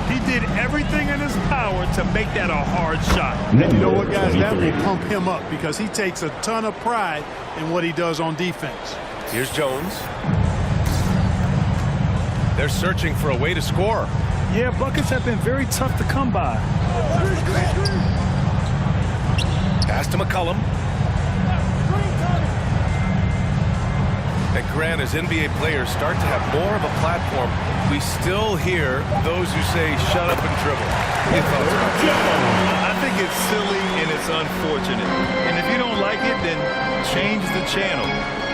He did everything in his power to make that a hard shot. And you know what, guys? That will pump him up because he takes a ton of pride in what he does on defense. Here's Jones. They're searching for a way to score. Yeah, buckets have been very tough to come by. Pass to McCollum. And Grant, as NBA players start to have more of a platform, we still hear those who say, shut up and dribble. I think it's silly and it's unfortunate. And if you don't like it, then change the channel.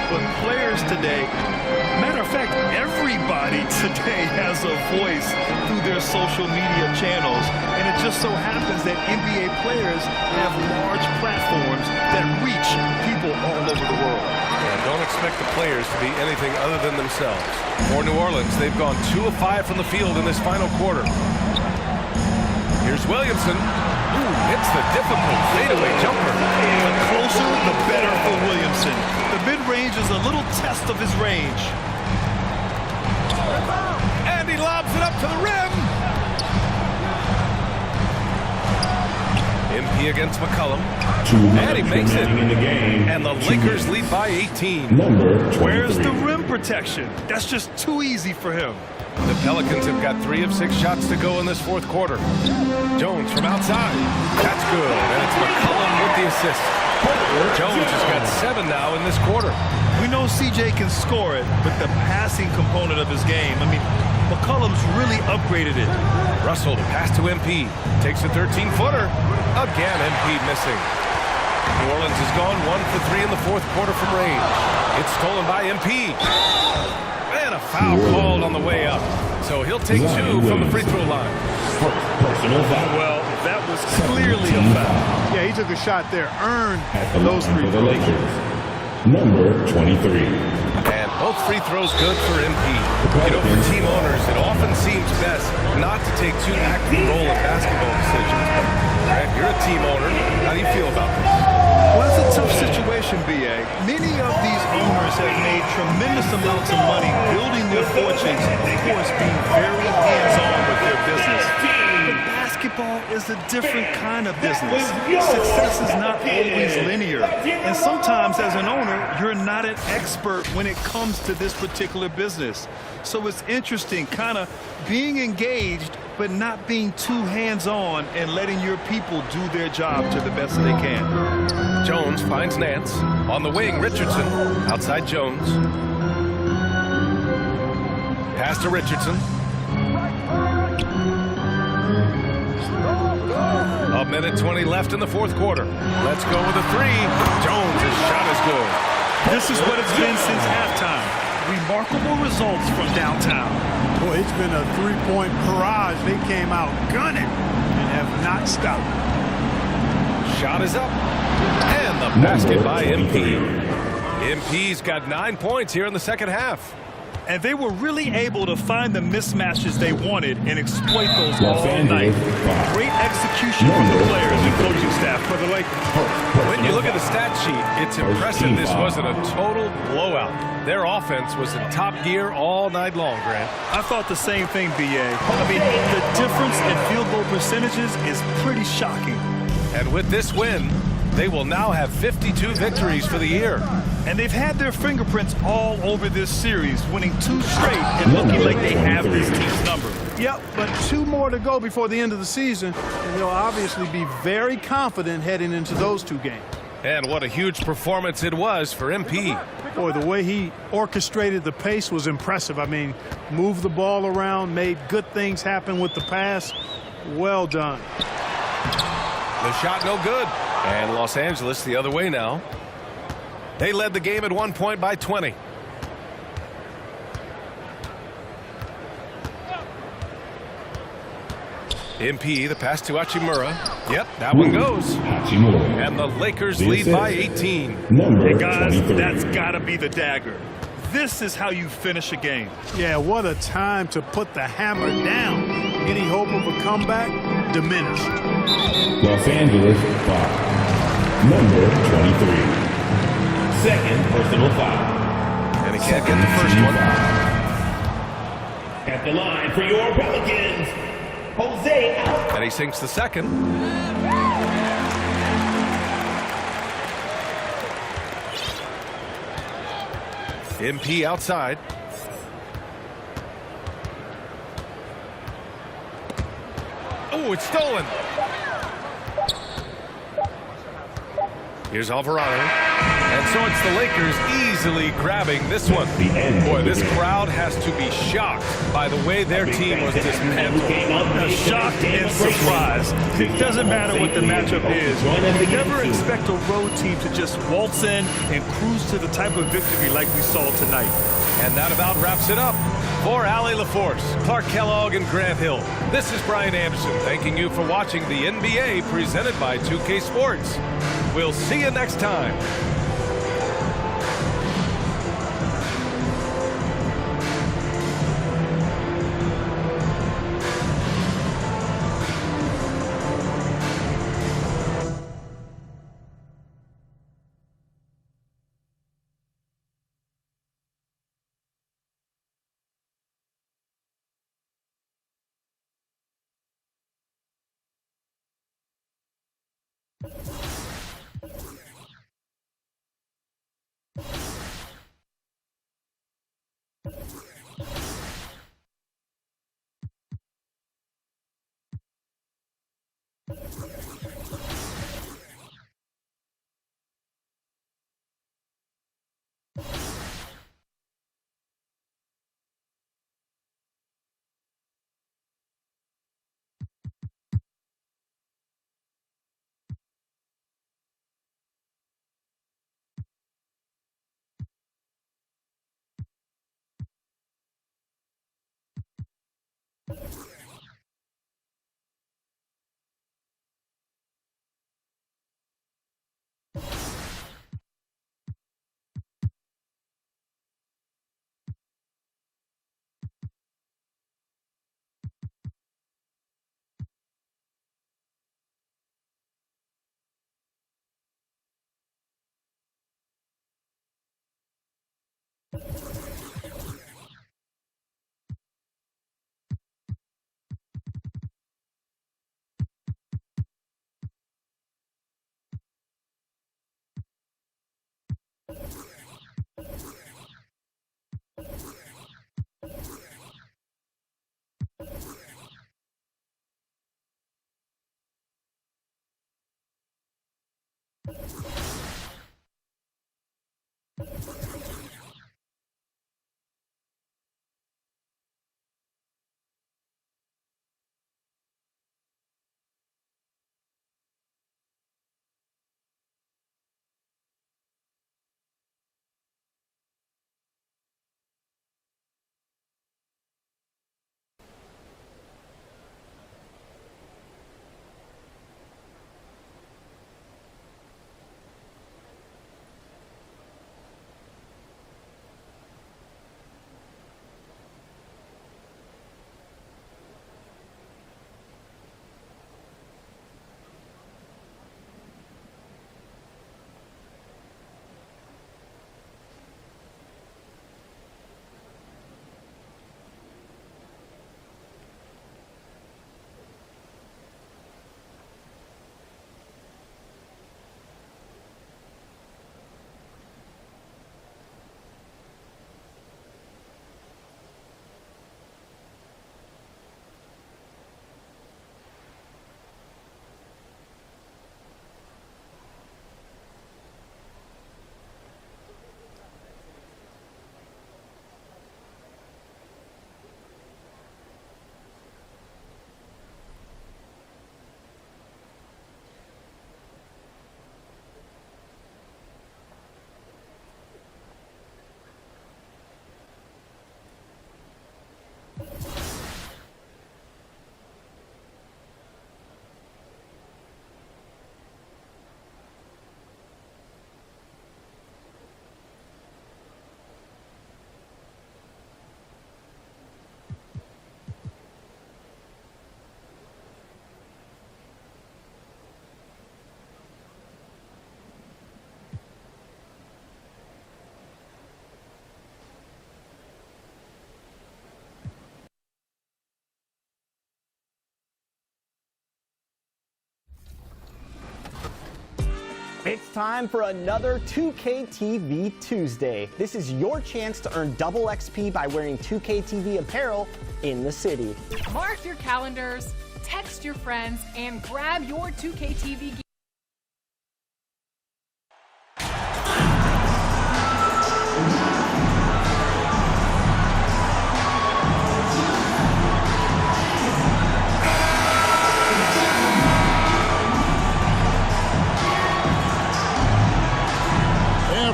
But players today, matter of fact, everybody today has a voice through their social media channels. And it just so happens that NBA players have large platforms that reach people all over the world. And don't expect the players to be anything other than themselves. For New Orleans, they've gone 2 of 5 from the field in this final quarter. Here's Williamson. Ooh, hits the difficult fadeaway jumper. The closer, the better for Williamson. The mid-range is a little test of his range. And he lobs it up to the rim. MP against McCollum. And he makes it. And the Lakers lead by 18. Where's the rim protection? That's just too easy for him. The Pelicans have got 3 of 6 shots to go in this fourth quarter. Jones from outside. That's good. And it's McCollum with the assist. Jones has got 7 now in this quarter. We know CJ can score it, but the passing component of his game, I mean, McCollum's really upgraded it. Russell, pass to MP. Takes a 13-footer. Again, MP missing. New Orleans has gone 1 for 3 in the fourth quarter from range. It's stolen by MP. And a foul called on the way up. So he'll take 2 from the free throw line. Well, that was clearly a foul. Yeah, he took a shot there, earned those free throws. Number 23. And both free throws good for MP. You know, for team owners, it often seems best not to take too active role in basketball decisions. Grant, you're a team owner. How do you feel about this? Well, it's a tough situation, B.A. Many of these owners have made tremendous amounts of money building their fortunes, of course, being very hands-on with their business. But basketball is a different kind of business. Success is not always linear. And sometimes, as an owner, you're not an expert when it comes to this particular business. So it's interesting, kind of being engaged, but not being too hands-on and letting your people do their job to the best they can. Jones finds Nance. On the wing, Richardson. Outside Jones. Pass to Richardson. A minute 20 left in the fourth quarter. Let's go with a 3. Jones' shot is good. This is what it's been since halftime. Remarkable results from downtown. Boy, it's been a 3-point barrage. They came out gunning and have not stopped. Shot is up. And the basket by MP. MP's got 9 points here in the second half. And they were really able to find the mismatches they wanted and exploit those all night. Great execution from the players and coaching staff for the Lakers. When you look at the stat sheet, it's impressive this wasn't a total blowout. Their offense was in top gear all night long, Grant. I thought the same thing, B.A. I mean, the difference in field goal percentages is pretty shocking. And with this win, They will now have 52 victories for the year. And they've had their fingerprints all over this series, winning 2 straight and looking like they have this team's number. Yep, but 2 more to go before the end of the season, and they'll obviously be very confident heading into those 2 games. And what a huge performance it was for MP. Boy, the way he orchestrated the pace was impressive. I mean, moved the ball around, made good things happen with the pass. Well done. The shot no good. And Los Angeles the other way now. They led the game at 1 point by 20. MP, the pass to Hachimura. Yep, that one goes. And the Lakers lead by 18. Hey guys, that's got to be the dagger. This is how you finish a game. Yeah, what a time to put the hammer down. Any hope of a comeback diminished. Los Angeles foul. Number 23. Second personal foul. And he can't get the first one. At the line for your Pelicans, Jose out. And he sinks the second. MP outside. Oh, it's stolen. Here's Alvarado. And so it's the Lakers easily grabbing this one. Boy, this crowd has to be shocked by the way their team was dismantled. Shocked and surprised. It doesn't matter what the matchup is. You never expect a road team to just waltz in and cruise to the type of victory like we saw tonight. And that about wraps it up. For Allie LaForce, Clark Kellogg, and Grant Hill, this is Brian Anderson thanking you for watching the NBA presented by 2K Sports. We'll see you next time. It's time for another 2K TV Tuesday. This is your chance to earn double XP by wearing 2K TV apparel in the city. Mark your calendars, text your friends, and grab your 2K TV gear.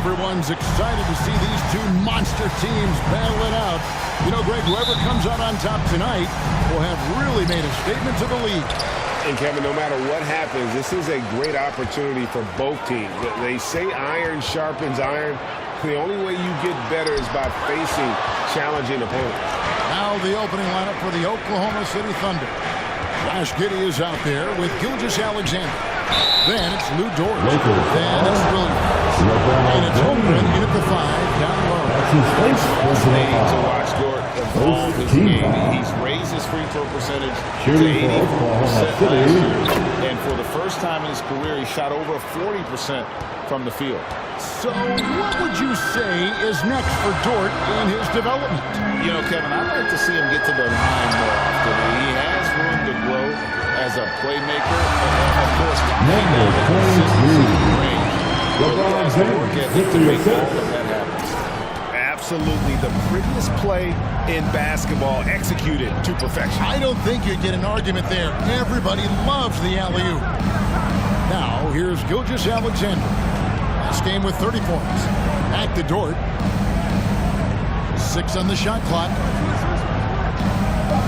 Everyone's excited to see these two monster teams battle it out. You know, Greg, whoever comes out on top tonight will have really made a statement to the league. And Kevin, no matter what happens, this is a great opportunity for both teams. They say iron sharpens iron. The only way you get better is by facing challenging opponents. Now the opening lineup for the Oklahoma City Thunder. Josh Giddey is out there with Gilgeous-Alexander. Then it's Lou Dort. Then it's Williams. And it's Holmgren in at the 5 down low. It's fascinating to watch Dort evolve his game. He's raised his free throw percentage to 84% last year. And for the first time in his career, he shot over 40% from the field. So what would you say is next for Dort in his development? You know, Kevin, I'd like to see him get to the line more often. He has room to grow as a playmaker. Of course, Number 23, LeBron James, to make all of that happen. Absolutely the prettiest play in basketball, executed to perfection. I don't think you'd get an argument there. Everybody loves the alley-oop. Now, here's Gilgeous-Alexander. Last game with 30 points. Back to Dort. 6 on the shot clock.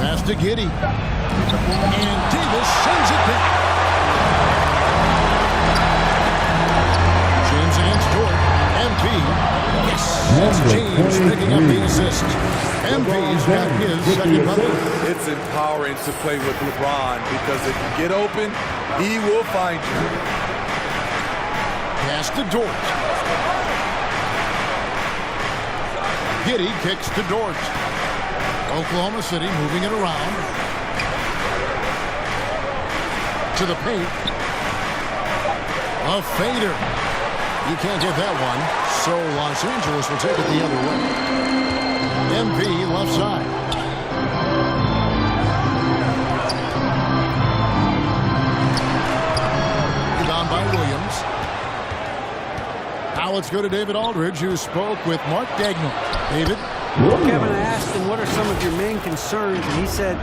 Pass to Giddey. And Davis sends it back. James against Dort. MP. Yes. That's James picking up the assist. MP's got his second bucket. It's empowering to play with LeBron because if you get open, he will find you. Pass to Dort. Giddey kicks to Dort. Oklahoma City moving it around. To the paint. A fader. You can't get that one. So Los Angeles will take it the other way. MP left side. Down by Williams. Now let's go to David Aldridge, who spoke with Mark Dagnall. David? Kevin, I asked him, what are some of your main concerns? And he said,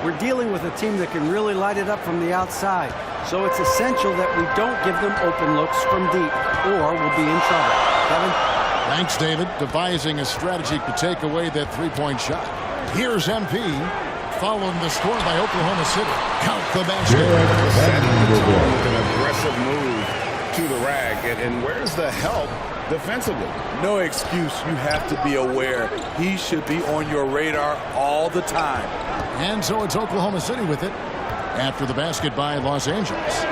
we're dealing with a team that can really light it up from the outside. So it's essential that we don't give them open looks from deep, or we'll be in trouble. Kevin? Thanks, David. Devising a strategy to take away that three-point shot. Here's MP, following the score by Oklahoma City. Count the basket. Setting the tone with an aggressive move to the rack. And where's the help defensively? No excuse. You have to be aware. He should be on your radar all the time. And so it's Oklahoma City with it after the basket by Los Angeles.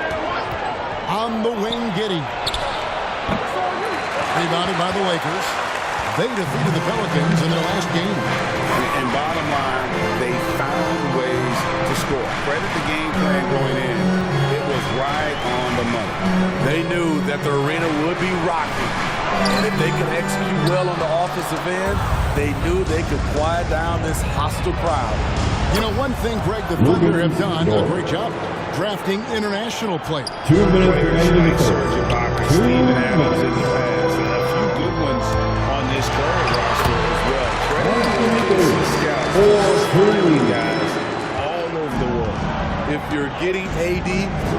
On the wing, Giddey. Rebounded by the Lakers. They defeated the Pelicans in their last game. And bottom line, they found ways to score. Credit the game plan going in. It was right on the money. They knew that the arena would be rocky. And if they could execute well on the offensive end, they knew they could quiet down this hostile crowd. You know, one thing, Greg, the Thunder have done a great job drafting international players. 2 minutes remaining. Serge Ibaka, Steven Adams in the past, and a few good ones on this current roster as well. Credit to the scouts, guys all over the world. If you're getting AD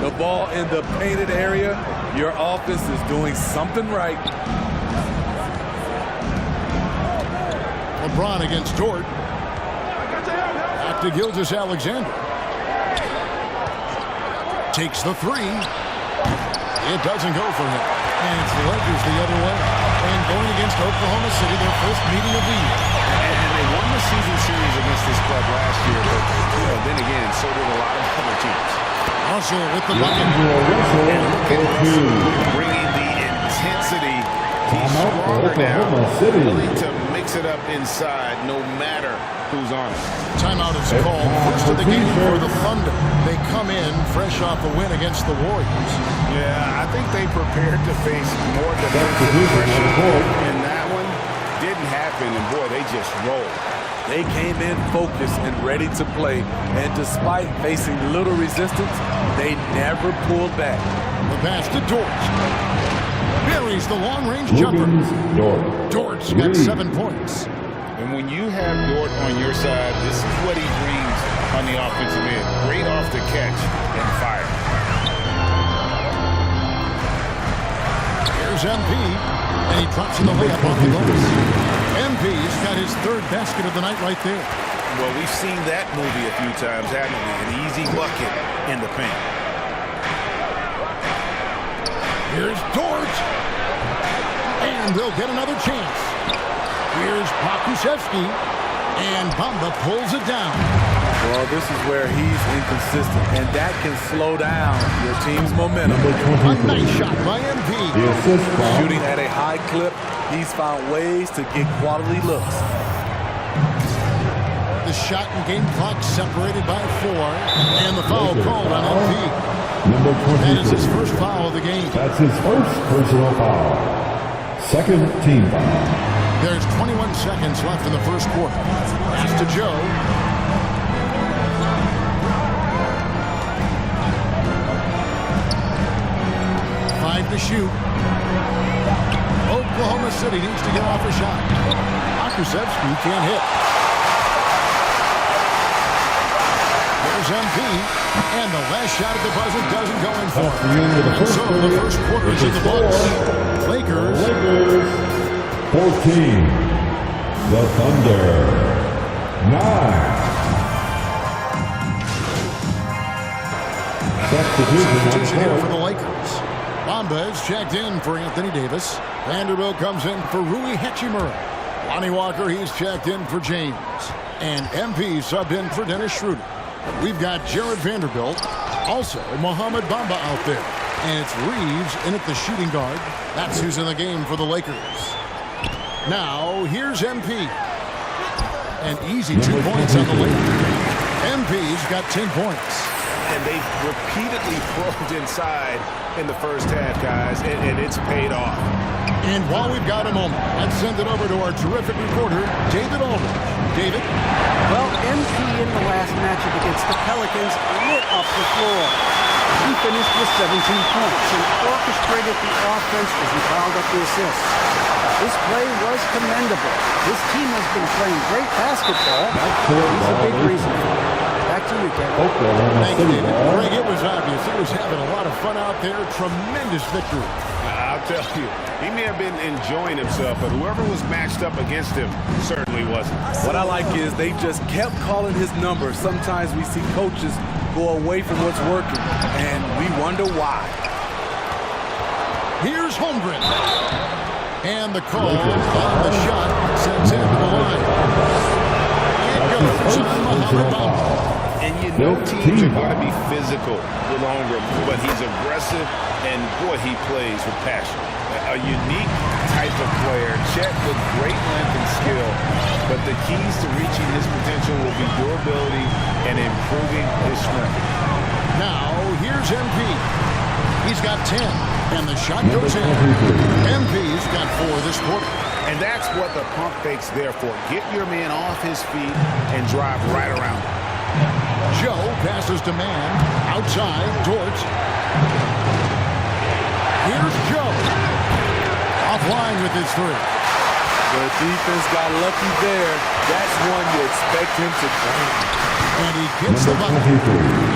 the ball in the painted area, your offense is doing something right. LeBron against Dort. Back to Gilgeous-Alexander. Takes the three. It doesn't go for him. And it's the Lakers the other way. And going against Oklahoma City, their first meeting of the year. And they won the season series against this club last year, but then again, so did a lot of other teams. Russell with the bucket. And look at Russell bringing the intensity. He's stronger now, really to mix mix it up inside no matter who's on it. Timeout is called. First of the game for the Thunder. They come in fresh off a win against the Warriors. Yeah, I think they prepared to face more defensive pressure, and that one didn't happen, and boy, they just rolled. They came in focused and ready to play, and despite facing little resistance, they never pulled back. The pass to Dortch. Buries the long-range jumper. Dortch got 7 points. And when you have Dort on your side, this is what he brings on the offensive end. Great off the catch and fire. Here's MP, and he drops in the layup off the glass. MP's got his 3rd basket of the night right there. Well, we've seen that movie a few times, haven't we? An easy bucket in the paint. Here's Dortch. And they'll get another chance. Here's Pokusevski. And Bamba pulls it down. Well, this is where he's inconsistent, and that can slow down your team's momentum. A nice shot by MP. Shooting at a high clip, he's found ways to get quality looks. The shot and game clock separated by 4. And the foul called on MP. That is his first foul of the game. That's his first personal foul. Second team foul. There's 21 seconds left in the first quarter. Pass to Joe. To shoot. Oklahoma City needs to get off a shot. Pokusevski can't hit. There's MP, and the last shot at the buzzer doesn't go in for him. So the first quarter is in the books. Lakers 14. The Thunder 9. Substitution here for the Lakers. Bamba is checked in for Anthony Davis. Vanderbilt comes in for Rui Hachimura. Lonnie Walker, he's checked in for James. And MP subbed in for Dennis Schroeder. We've got Jared Vanderbilt, also Mohamed Bamba out there. And it's Reeves in at the shooting guard. That's who's in the game for the Lakers. Now, here's MP. An easy 2 points on the Lakers. MP's got 10 points. And they've repeatedly probed inside in the first half, guys, and it's paid off. And while we've got a moment, let's send it over to our terrific reporter, David Aldridge. David? Well, MP in the last matchup against the Pelicans lit up the floor. He finished with 17 points and orchestrated the offense as he piled up the assists. This play was commendable. This team has been playing great basketball. He's a big reason for it. Back to you, Kevin. Thanks, David. Greg, it was obvious. He was having a lot of fun out there. Tremendous victory. I'll tell you, he may have been enjoying himself, but whoever was matched up against him certainly wasn't. What I like is they just kept calling his number. Sometimes we see coaches go away from what's working, and we wonder why. Here's Holmgren. And the call on the shot sends him to the line. It goes on Mohamed Bamba. And you know teams are going to be physical with Holmgren, but he's aggressive, and boy, he plays with passion. A unique type of player. Chet with great length and skill, but the keys to reaching his potential will be durability and improving his strength. Now, here's MP. He's got 10, and the shot goes in. MP's got 4 this quarter. And that's what the pump fake's there for. Get your man off his feet and drive right around him. Joe passes to man. Outside, Dort. Here's Joe. Offline with his 3. The defense got lucky there. That's one you expect him to drain. And he gets the bucket.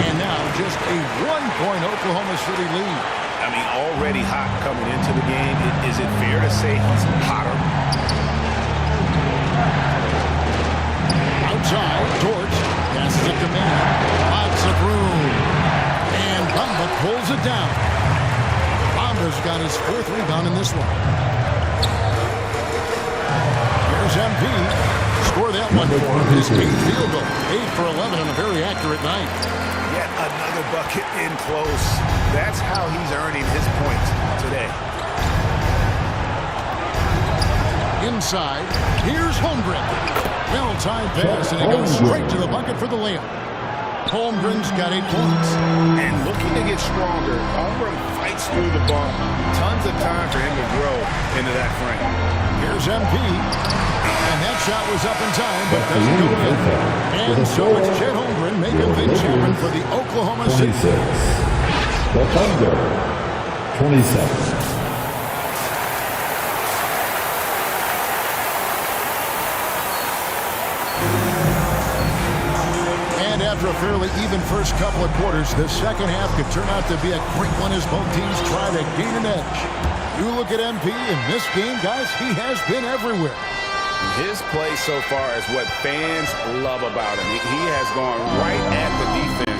And now just a 1-point Oklahoma City lead. I mean, already hot coming into the game. Is it fair to say he's hotter? Outside, Dort passes it to man. Lots of room. And Bamba pulls it down. Bamba's got his 4th rebound in this one. Here's MP. Score that one for him. His 8th field goal. 8 for 11 on a very accurate night. Yet another bucket in close. That's how he's earning his points today. Inside, here's Holmgren. Well-timed pass, and he goes straight to the bucket for the layup. Holmgren's got 8 points. And looking to get stronger, Holmgren fights through the bump. Tons of time for him to grow into that frame. Here's MP. And that shot was up in time, but doesn't go in. And so it's Chet Holmgren making the chairman for the Oklahoma City. 26. The Thunder. 27. After a fairly even first couple of quarters, the second half could turn out to be a great one as both teams try to gain an edge. You look at MP in this game, guys, he has been everywhere. His play so far is what fans love about him. He has gone right at the defense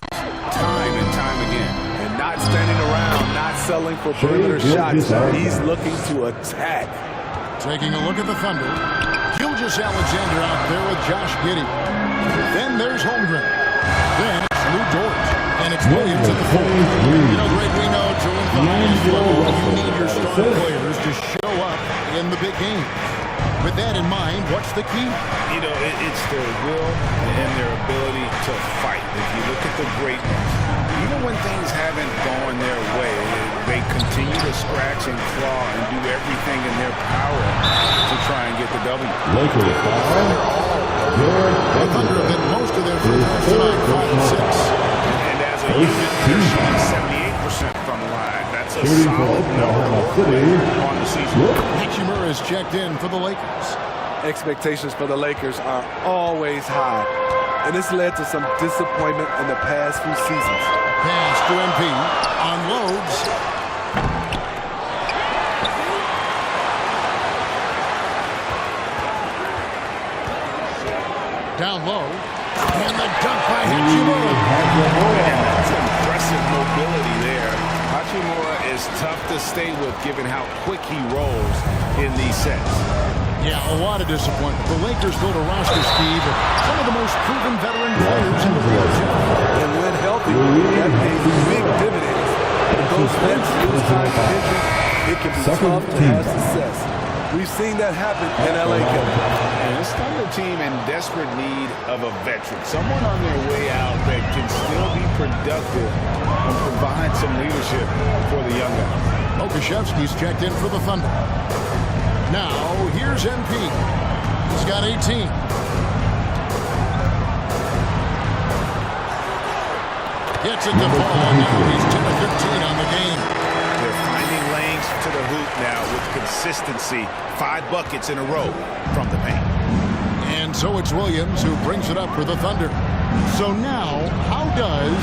time and time again. And not standing around, not settling for perimeter shots. He's looking to attack. Taking a look at the Thunder. Gilgeous-Alexander out there with Josh Giddey. Then there's Holmgren. Then it's Lou Dort, and it's Williams at the 4. You know, Greg, we know to win the highest level, you need your star players to show up in the big game. With that in mind, what's the key? You know, it's their will and their ability to fight. If you look at the great ones, even when things haven't gone their way, they continue to scratch and claw and do everything in their power to try and get the W. The Thunder have hit most of their free throws tonight, 5 and 6. And as a unit, they're shooting 78% from the line. That's a solid number on the season. Hachimura is checked in for the Lakers. Expectations for the Lakers are always high, and this led to some disappointment in the past few seasons. Pass to MP, unloads. Down low, and the dunk by Hachimura. That's impressive mobility there. Hachimura is tough to stay with given how quick he rolls in these sets. Yeah, a lot of disappointment. The Lakers built a roster, Steve, of some of the most proven veteran players in the league. And when healthy, that pays big dividends. With those vets lose time attention, it can be tough to have success. We've seen that happen in LA. And this Thunder team in desperate need of a veteran, someone on their way out that can still be productive and provide some leadership for the young guys. Okashevsky's checked in for the Thunder. Now, here's MP. He's got 18. Gets it to fall. Now he's 10 of 15 on the game. They're finding lanes to the hoop now with consistency. 5 buckets in a row from the paint. And so it's Williams who brings it up for the Thunder. So now, how does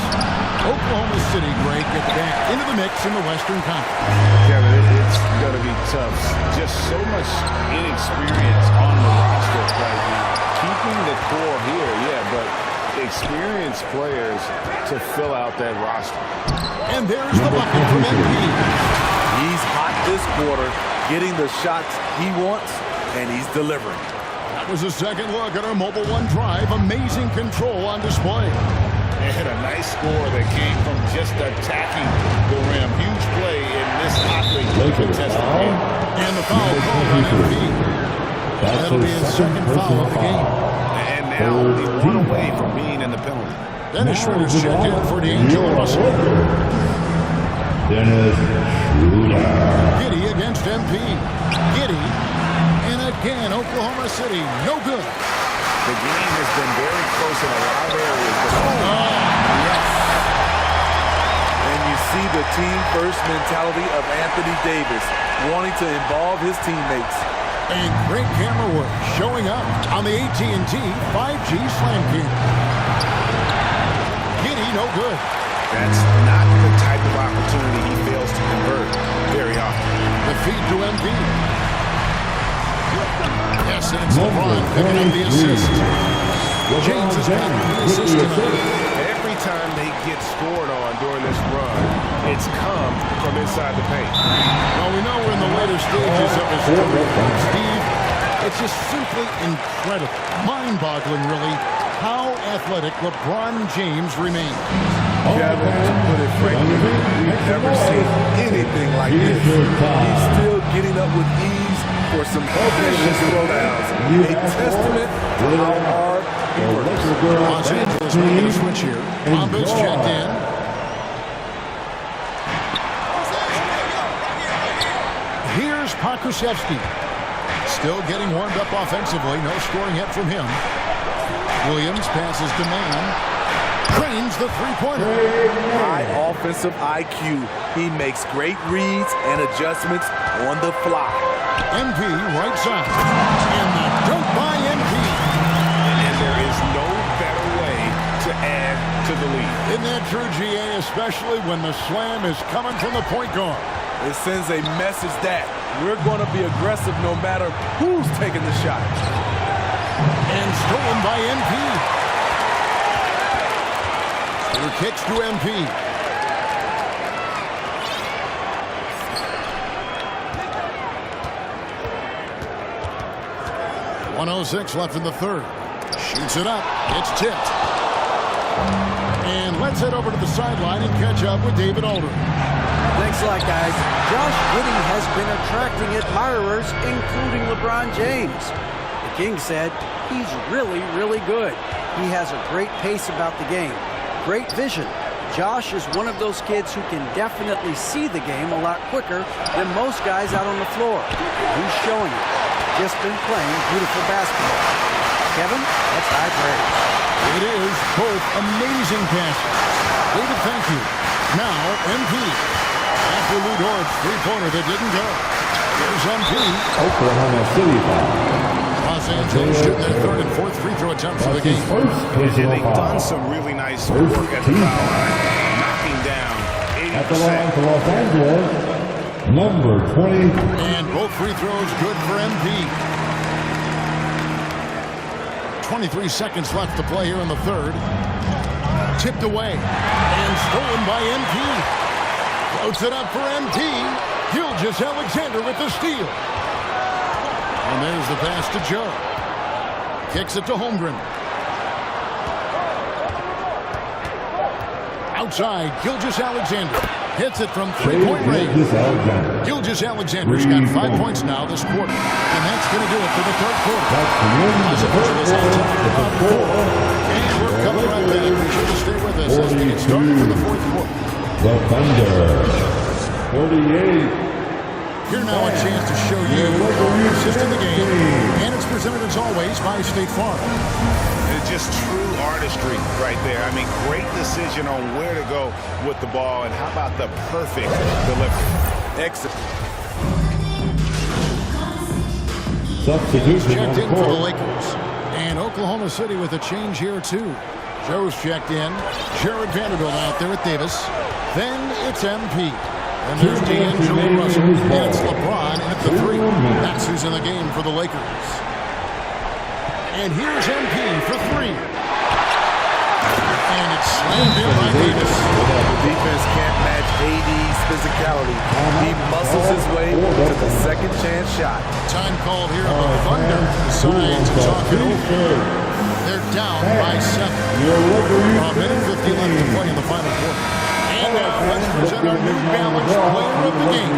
Oklahoma City, Greg, get back into the mix in the Western Conference? Kevin, it's going to be tough. Just so much inexperience on the roster right now. Keeping the core here, yeah, but experienced players to fill out that roster. And there's the bucket from MP. He's hot this quarter, getting the shots he wants, and he's delivering. That was a second look at our Mobile One drive. Amazing control on display. And a nice score that came from just attacking the rim. Huge play in this hotly contested game. And the foul called on MP. That'll be his second foul of the game. And now only 1 away from being in the penalty. Dennis Schroeder's checked in for D'Angelo Russell. Dennis Schroeder. Giddey against MP. Giddey. And again, Oklahoma City, no good. The game has been very close in a lot of areas. Yes. And you see the team-first mentality of Anthony Davis, wanting to involve his teammates. And great camera work showing up on the AT&T 5G Slam Cam. Giddey, no good. That's not the type of opportunity he fails to convert very often. The feed to MP. Yes, and it's LeBron picking up the assist. James has got the assist tonight. Every time they get scored on during this run, it's come from inside the paint. Well, we know we're in the later stages of his career. Steve, it's just simply incredible, mind-boggling, really, how athletic LeBron James remains. Kevin, to put it frankly, we've never seen anything like this. He's still getting up with ease, for some vicious throwdowns. A testament to how hard he works. Los Angeles making a switch here. Bombas checked in. Here's Pokusevski. Still getting warmed up offensively. No scoring yet from him. Williams passes to Mann. Cranes the three-pointer. High offensive IQ. He makes great reads and adjustments on the fly. MP right side. And the dunk by MP. And there is no better way to add to the lead. Isn't that true, GA? Especially when the slam is coming from the point guard. It sends a message that we're going to be aggressive no matter who's taking the shot. And stolen by MP. Kicks to MP. .106 left in the third. Shoots it up. It's tipped. And let's head over to the sideline and catch up with David Aldridge. Thanks a lot, guys. Josh Giddey has been attracting admirers, including LeBron James. The King said he's really, really good. He has a great pace about the game. Great vision. Josh is one of those kids who can definitely see the game a lot quicker than most guys out on the floor. He's showing it. Just been playing beautiful basketball. Kevin, that's high praise. It is both amazing passes. David, thank you. Now, MP. After Lou Dort's three-pointer that didn't go. Here's MP. Oklahoma City foul. Los Angeles shooting their third and fourth free throw attempts of the game. And they've done some really nice work at the foul line, knocking down 80%. At the line for Los Angeles, number 20. And both free throws good for MP. 23 seconds left to play here in the third. Tipped away and stolen by MP. Floats it up for MP. Gilgeous-Alexander with the steal. And there's the pass to Joe. Kicks it to Holmgren. Outside, Gilgeous-Alexander. Hits it from three-point range. Gilgeous-Alexander's got 5 points now this quarter. And that's going to do it for the third quarter. And we're coming right back. Be sure to stay with us as we get started for the fourth quarter. The Thunder, 38. Here now a chance to show you the system of the game. And it's presented as always by State Farm. It's just true artistry right there. I mean, great decision on where to go with the ball. And how about the perfect delivery? Excellent. Substitution checked in for the Lakers. And Oklahoma City with a change here too. Joe's checked in. Jared Vanderbilt out there with Davis. Then it's MP. And there's D'Angelo Russell. And it's LeBron at the three. That's who's in the game for the Lakers. And here's MP for three. And it's slammed in by Davis. The defense can't match AD's physicality. He muscles his way to the second chance shot. Time called here on the Thunder. Decides to talk it over. They're down by 7. A minute 50 left to play in the final quarter. And now let's present our New Balance player of the game.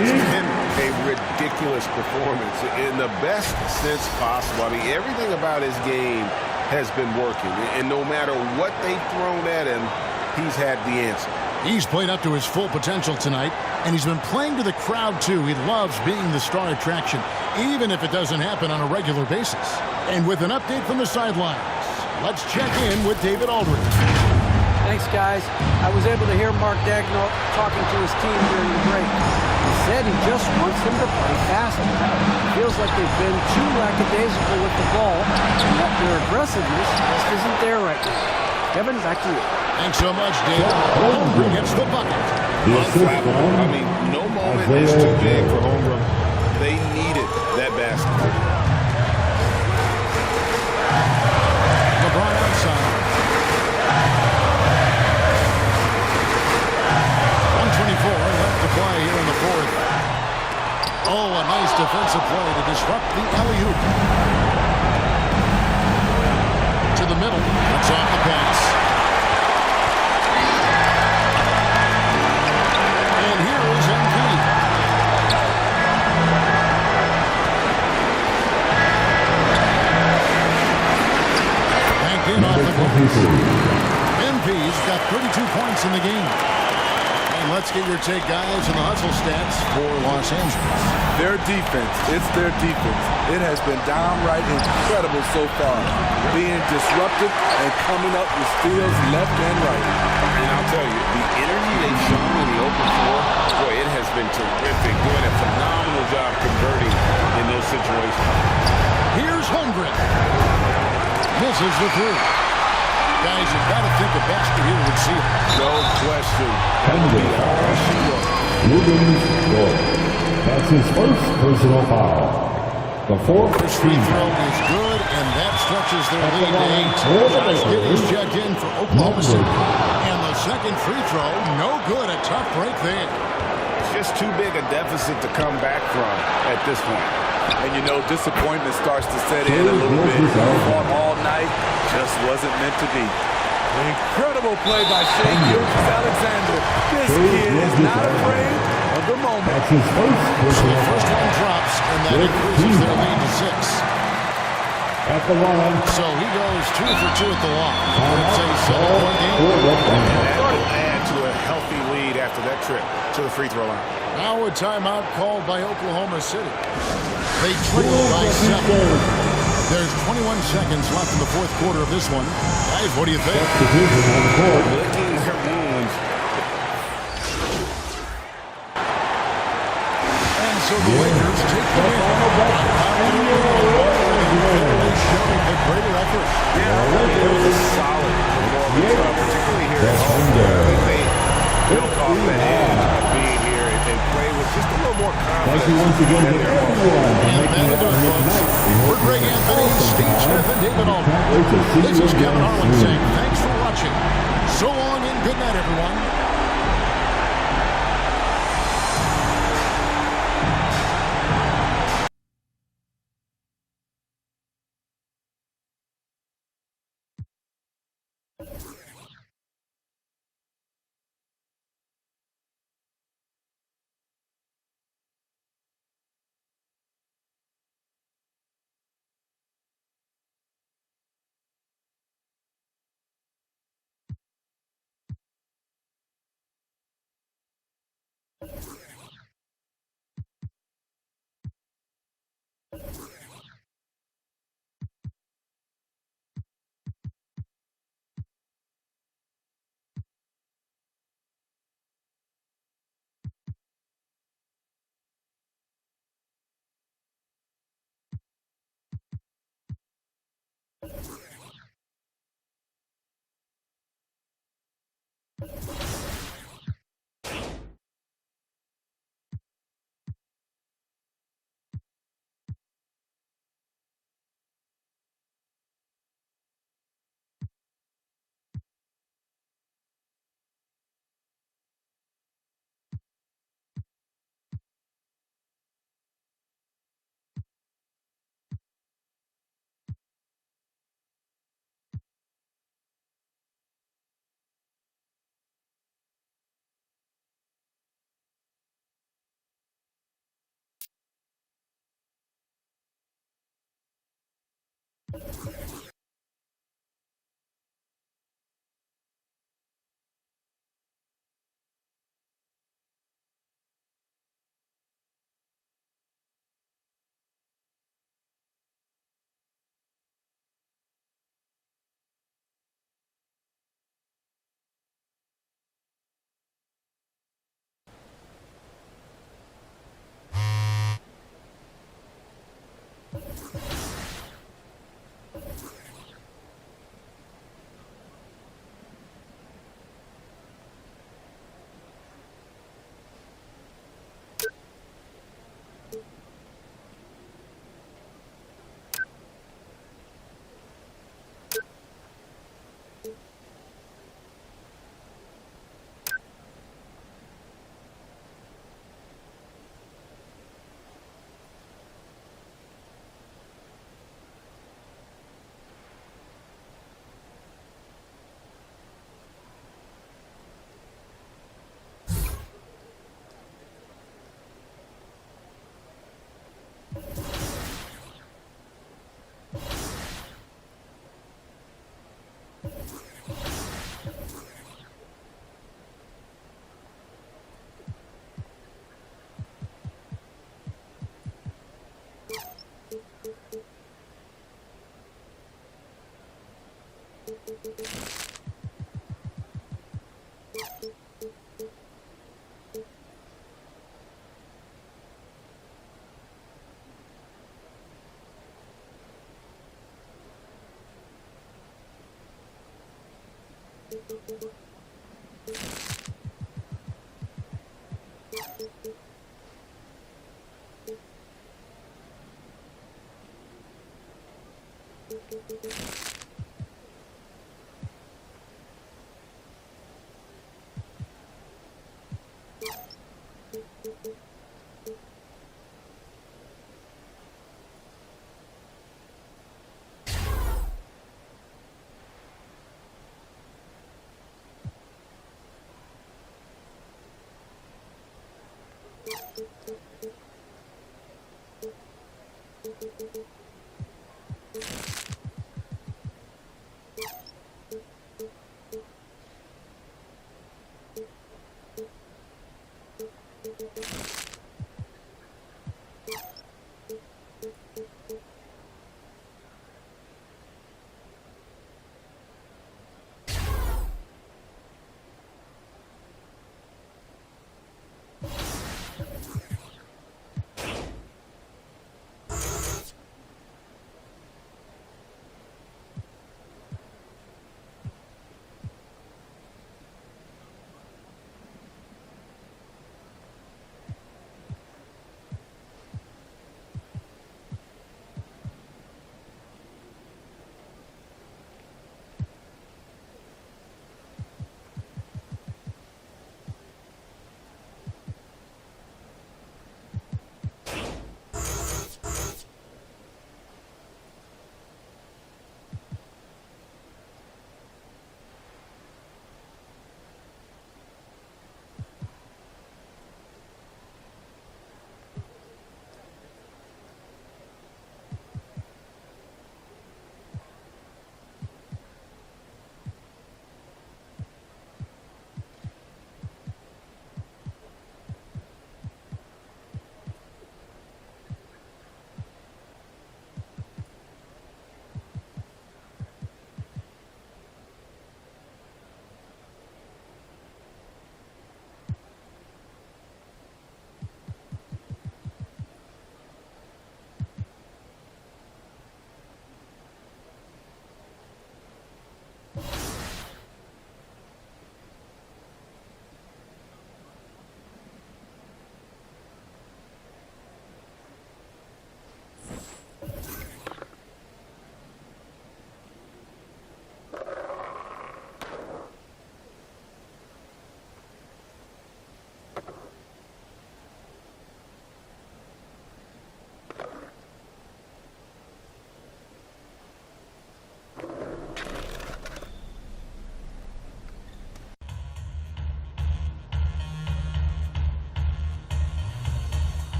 It's been a ridiculous performance in the best sense possible. I mean, everything about his game has been working. And no matter what they've thrown at him, he's had the answer. He's played up to his full potential tonight, and he's been playing to the crowd, too. He loves being the star attraction, even if it doesn't happen on a regular basis. And with an update from the sidelines, let's check in with David Aldridge. Thanks, guys. I was able to hear Mark Daigneault talking to his team during the break. He said he just wants them to play faster. It feels like they've been too lackadaisical with the ball, and that their aggressiveness just isn't there right now. Kevin, back to you. Thanks so much, David. Holmgren gets the bucket. I mean, no moment is too big for Holmgren. They needed that basket. LeBron outside. 124 left to play here in the fourth. Oh, a nice defensive play to disrupt the alley-oop. To the middle. That's off the pass. And here is MP. MP's got 32 points in the game. And let's get your take, guys, on the hustle stats for Los Angeles. Their defense, it's their defense. It has been downright incredible so far. Being disruptive and coming up with steals left and right. And I'll tell you, the energy they've shown in the open floor, boy, it has been terrific. Doing a phenomenal job converting in those situations. Here's Holmgren. Misses the three. Guys, you've got to think a basket here would seal. No question. That's his first personal foul. The fourth free throw is good, and that stretches their lead to 8. Josh Giddey's checked in for Oklahoma City. And the second free throw, no good. A tough break there. It's just too big a deficit to come back from at this point. And you know, disappointment starts to set in a little bit. Fought all night, just wasn't meant to be. An incredible play by Shea Gilgeous-Alexander. This kid is not afraid of the moment. That's his first So the first one drops, and that increases their lead to 6. At the line. So he goes 2 for 2 at the line. It's a 7-point game. That will add to a healthy lead after that trip to the free throw line. Now a timeout called by Oklahoma City. They trail by 7. There's 21 seconds left in the fourth quarter of this one. Guys, what do you think? Licking their wounds. And so the Lakers take the win. Showing a greater effort. Yeah, it was a solid performance, particularly here at home. They built off that edge of being here and play with just a little more confidence. Thank you once again to everyone for making it tonight. For Greg Anthony, Steve Smith, and David Aldridge, this is Kevin Harlan saying thanks for watching. So long and good night, everyone.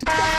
at the